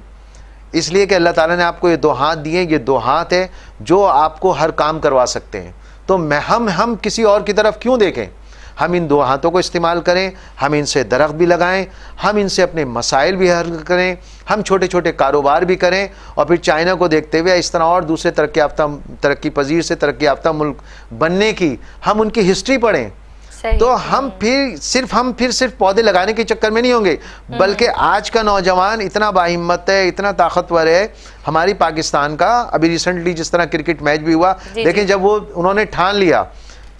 इसलिए कि अल्लाह ताला ने आपको ये 2 हाथ दिए, ये 2 हाथ है जो आपको हर काम करवा सकते हैं। तो हम किसी और की तरफ क्यों देखें, हम इन 2 हाथों को इस्तेमाल करें, हम इनसे दरख्त भी लगाएं, हम इनसे अपने मसाइल भी हल करें, हम छोटे छोटे कारोबार भी करें, और फिर चाइना को देखते हुए इस तरह और दूसरे तरक्की पजीर से तरक्की याफ्ता मुल्क बनने की हम उनकी हिस्ट्री पढ़ें। तो हम फिर सिर्फ पौधे लगाने के चक्कर में नहीं होंगे, बल्कि आज का नौजवान इतना बाहिम्मत है, इतना ताकतवर है। हमारी पाकिस्तान का अभी रिसेंटली जिस तरह क्रिकेट मैच भी हुआ, लेकिन जब वो उन्होंने ठान लिया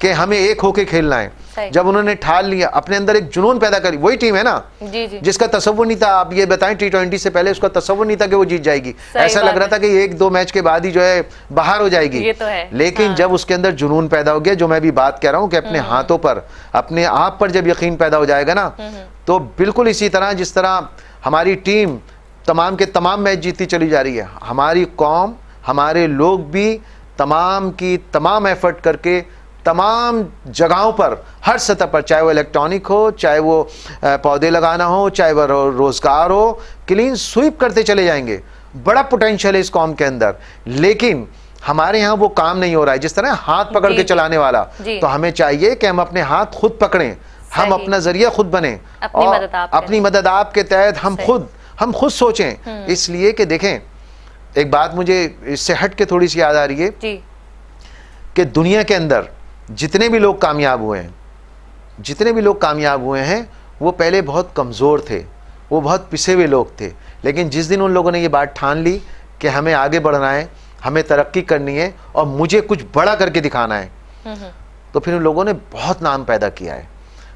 कि हमें एक होके खेलना है, जब उन्होंने ठान लिया, अपने अंदर एक जुनून पैदा करी, वही टीम है ना जी जी। जिसका तसव्वुर नहीं था। आप ये बताएं T20 से पहले उसका तसव्वुर नहीं था कि वो जीत जाएगी, ऐसा लग रहा था कि 1-2 मैच के बाद ही जो है बाहर हो जाएगी। ये तो है। लेकिन जब उसके अंदर जुनून पैदा हो गया, जो मैं भी बात कह रहा हूँ कि अपने हाथों पर, अपने आप पर जब यकीन पैदा हो जाएगा ना, तो बिल्कुल इसी तरह जिस तरह हमारी टीम तमाम के तमाम मैच जीतती चली जा रही है, हमारी कौम, हमारे लोग भी तमाम की तमाम एफर्ट करके तमाम जगहों पर, हर सतह पर, चाहे वो इलेक्ट्रॉनिक हो, चाहे वो पौधे लगाना हो, चाहे वो रोजगार हो, क्लीन स्वीप करते चले जाएंगे। बड़ा पोटेंशियल है इस कौम के अंदर, लेकिन हमारे यहाँ वो काम नहीं हो रहा है जिस तरह हाथ पकड़ के चलाने वाला। तो हमें चाहिए कि हम अपने हाथ खुद पकड़ें, हम अपना जरिया खुद बने, और अपनी मदद आपके तहत हम खुद सोचें। इसलिए कि देखें, एक बात मुझे इससे हट के थोड़ी सी याद आ रही है कि दुनिया के अंदर जितने भी लोग कामयाब हुए हैं, जितने भी लोग कामयाब हुए हैं, वो पहले बहुत कमज़ोर थे, वो बहुत पिसे हुए लोग थे, लेकिन जिस दिन उन लोगों ने ये बात ठान ली कि हमें आगे बढ़ना है, हमें तरक्की करनी है और मुझे कुछ बड़ा करके दिखाना है, तो फिर उन लोगों ने बहुत नाम पैदा किया है।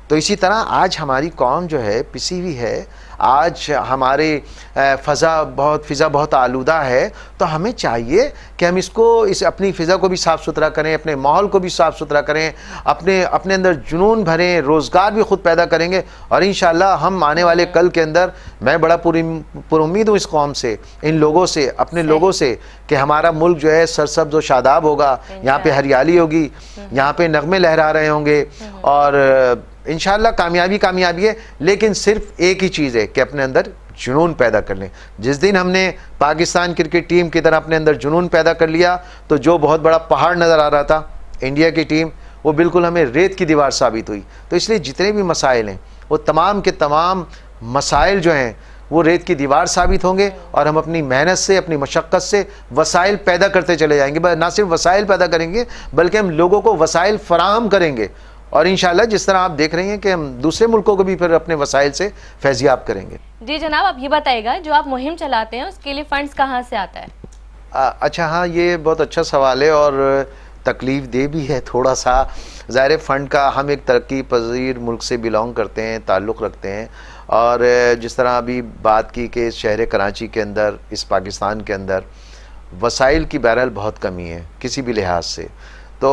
तो इसी तरह आज हमारी कौम जो है पिसी हुई है, आज हमारे फ़िज़ा बहुत आलूदा है, तो हमें चाहिए कि हम इस अपनी फ़िज़ा को भी साफ़ सुथरा करें, अपने माहौल को भी साफ़ सुथरा करें, अपने अंदर जुनून भरें, रोज़गार भी ख़ुद पैदा करेंगे, और इंशाअल्लाह हम आने वाले कल के अंदर, मैं बड़ा पुरुम्मीद हूँ इस कौम से, इन लोगों से, अपने लोगों से, कि हमारा मुल्क जो है सरसब्ज़ व शादाब होगा, यहाँ पे हरियाली होगी, यहाँ पे नगमे लहरा रहे होंगे, और इंशाअल्लाह कामयाबी है। लेकिन सिर्फ एक ही चीज़ है कि अपने अंदर जुनून पैदा कर लें। जिस दिन हमने पाकिस्तान क्रिकेट टीम की तरह अपने अंदर जुनून पैदा कर लिया, तो जो बहुत बड़ा पहाड़ नज़र आ रहा था इंडिया की टीम, वो बिल्कुल हमें रेत की दीवार साबित हुई। तो इसलिए जितने भी मसाइल हैं, वो तमाम के तमाम मसाइल जो हैं वो रेत की दीवार साबित होंगे, और हम अपनी मेहनत से, अपनी मशक्क़त से वसाइल पैदा करते चले जाएंगे। ना सिर्फ वसाइल पैदा करेंगे, बल्कि हम लोगों को वसाइल फराहम करेंगे, और इंशाल्लाह जिस तरह आप देख रही हैं कि हम दूसरे मुल्कों को भी फिर अपने वसाइल से फैज़याब करेंगे। जी जनाब, आप ये बताइएगा, जो आप मुहिम चलाते हैं उसके लिए फ़ंड्स कहाँ से आता है? अच्छा, हाँ, ये बहुत अच्छा सवाल है और तकलीफ़ दे भी है थोड़ा सा। ज़ाहिर फ़ंड का, हम एक तरक्की पजीर मुल्क से बिलोंग करते हैं, ताल्लुक़ रखते हैं, और जिस तरह अभी बात की कि शहर कराची के अंदर, इस पाकिस्तान के अंदर वसाइल की बहरहाल बहुत कमी है किसी भी लिहाज से। तो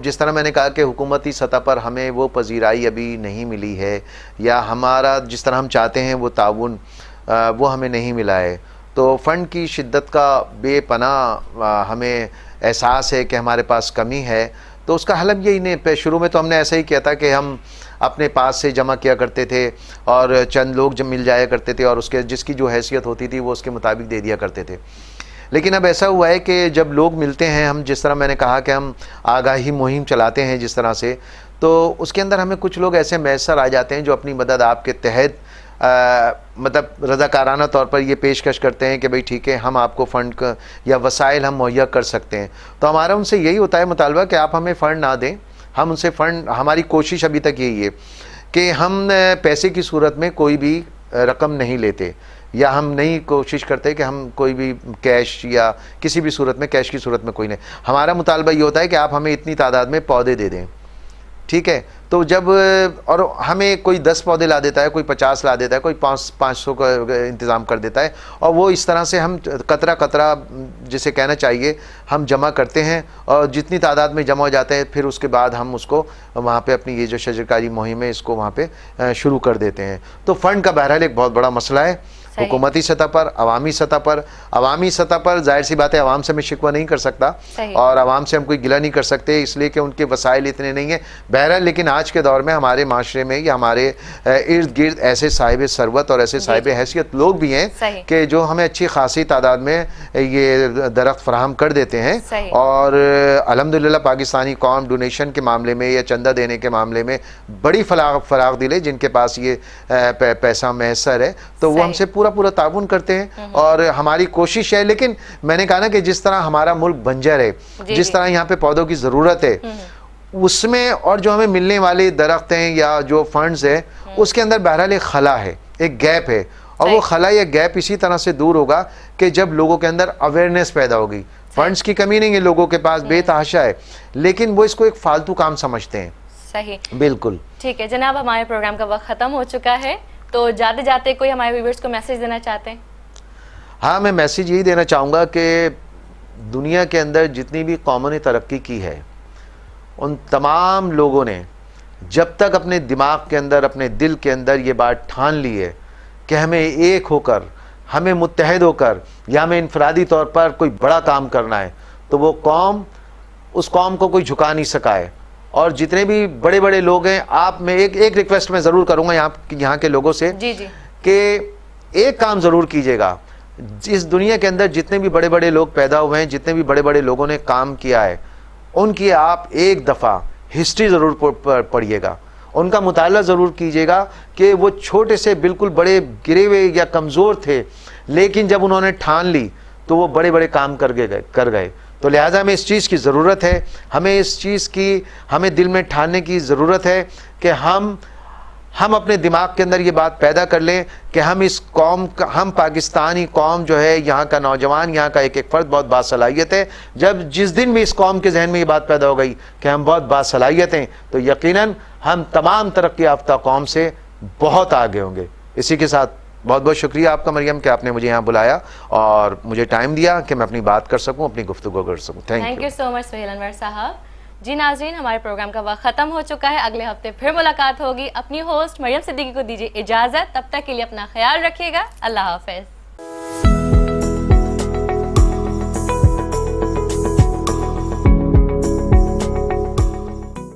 जिस तरह मैंने कहा कि हुकूमती सतह पर हमें वो पजीराई अभी नहीं मिली है, या हमारा जिस तरह हम चाहते हैं वो ताउन वो हमें नहीं मिला है, तो फ़ंड की शिद्दत का बेपनाह हमें एहसास है कि हमारे पास कमी है। तो उसका हल यही नहीं, शुरू में तो हमने ऐसा ही किया था कि हम अपने पास से जमा किया करते थे, और चंद लोग जब मिल जाया करते थे, और उसके जिसकी जो हैसियत होती थी वो उसके मुताबिक दे दिया करते थे। लेकिन अब ऐसा हुआ है कि जब लोग मिलते हैं, हम जिस तरह मैंने कहा कि हम आगाही मुहिम चलाते हैं जिस तरह से, तो उसके अंदर हमें कुछ लोग ऐसे मैसर आ जाते हैं जो अपनी मदद आपके तहत मतलब रज़ाकाराना तौर पर ये पेशकश करते हैं कि भाई ठीक है, हम आपको फ़ंड या वसाइल हम मुहैया कर सकते हैं। तो हमारा उनसे यही होता है मुतालबा कि आप हमें फ़ंड ना दें, हम उनसे फ़ंड, हमारी कोशिश अभी तक यही है कि हम पैसे की सूरत में कोई भी रकम नहीं लेते, या हम नहीं कोशिश करते कि हम कोई भी कैश या किसी भी सूरत में, कैश की सूरत में कोई नहीं। हमारा मुतालबा ये होता है कि आप हमें इतनी तादाद में पौधे दे दें, ठीक है। तो जब, और हमें कोई 10 पौधे ला देता है, कोई 50 ला देता है, कोई 500 का इंतज़ाम कर देता है, और वो इस तरह से हम कतरा कतरा जिसे कहना चाहिए हम जमा करते हैं, और जितनी तादाद में जमा हो जाते हैं फिर उसके बाद हम उसको वहाँ पे अपनी ये जो शजरकारी मुहिम है इसको वहाँ पे शुरू कर देते हैं। तो फ़ंड का बहरहाल एक बहुत बड़ा मसला है हुकूमती सतह पर, अवामी सतह पर जाहिर सी बात है, अवाम से मैं शिकवा नहीं कर सकता, और अवाम से हम कोई गिला नहीं कर सकते, इसलिए कि उनके वसाइल इतने नहीं हैं बहरहाल। लेकिन आज के दौर में हमारे माशरे में या हमारे इर्द गिर्द ऐसे साहिब सरवत और ऐसे साहिब हैसियत लोग भी हैं कि जो हमें अच्छी खासी तादाद में ये दरख्त फराहम कर देते हैं, और अल्हम्दुलिल्लाह पाकिस्तानी कौम डोनेशन के मामले में या चंदा देने के मामले में बड़ी फराग दिल है, जिनके पास ये पैसा मैसर है, तो वो हमसे पूरा ताउन करते हैं, और हमारी कोशिश है। लेकिन मैंने कहा ना कि जिस तरह हमारा मुल्क बंजर है, जिस तरह यहाँ पे पौधों की ज़रूरत है, उसमें और जो हमें मिलने वाले दरख्त हैं या जो फंड्स हैं, उसके अंदर बहरहाल एक खला है, एक गैप है, और वो खला या गैप इसी तरह से दूर होगा कि जब लोगों के अंदर अवेयरनेस पैदा होगी। फंड्स की कमी नहीं है लोगों के पास, बेतहाशा है, लेकिन वो इसको एक फालतू काम समझते हैं। सही, बिल्कुल ठीक है जनाब, हमारे प्रोग्राम का वक्त खत्म हो चुका है, तो जाते जाते कोई हमारे व्यूअर्स को मैसेज देना चाहते हैं? हाँ, मैं मैसेज यही देना चाहूँगा कि दुनिया के अंदर जितनी भी कौमों ने तरक्की की है, उन तमाम लोगों ने जब तक अपने दिमाग के अंदर, अपने दिल के अंदर ये बात ठान ली है कि हमें एक होकर, हमें मुत्तहद होकर या हमें इनफरादी तौर पर कोई बड़ा काम करना है, तो वो कौम, उस कौम को कोई झुका नहीं सका है। और जितने भी बड़े बड़े लोग हैं, आप, मैं एक रिक्वेस्ट मैं ज़रूर करूँगा यहाँ के लोगों से जी जी, कि एक काम ज़रूर कीजिएगा। इस दुनिया के अंदर जितने भी बड़े बड़े लोग पैदा हुए हैं, जितने भी बड़े बड़े लोगों ने काम किया है, उनकी आप एक दफ़ा हिस्ट्री ज़रूर पढ़िएगा, उनका मुताला ज़रूर कीजिएगा कि वो छोटे से बिल्कुल बड़े गिरे हुए या कमज़ोर थे, लेकिन जब उन्होंने ठान ली तो वो बड़े बड़े काम कर गए। तो लिहाजा हमें इस चीज़ की ज़रूरत है, हमें इस चीज़ की, हमें दिल में ठानने की ज़रूरत है कि हम अपने दिमाग के अंदर ये बात पैदा कर लें कि हम इस कौम का, हम पाकिस्तानी कौम जो है, यहाँ का नौजवान, यहाँ का एक एक फ़र्द बहुत बासलाहियत है। जब जिस दिन भी इस कौम के जहन में ये बात पैदा हो गई कि हम बहुत बासलाहियत हैं, तो यकीनन हम तमाम तरक्की याफ्ता कौम से बहुत आगे होंगे। इसी के साथ बहुत बहुत शुक्रिया आपका मरियम कि आपने मुझे यहाँ बुलाया और मुझे टाइम दिया कि मैं अपनी बात कर सकूँ, अपनी गुफ्तगू कर सकूँ। Thank you so much Suhail Anwar साहब। जी नाज़रीन, हमारे प्रोग्राम का वक्त ख़त्म हो चुका है, अगले हफ्ते फिर मुलाकात होगी। अपनी होस्ट मरियम सिद्दीकी को दीजिए इजाज़त, तब तक के लिए अपना ख्याल रखिएगा। अल्लाह हाफ़िज़।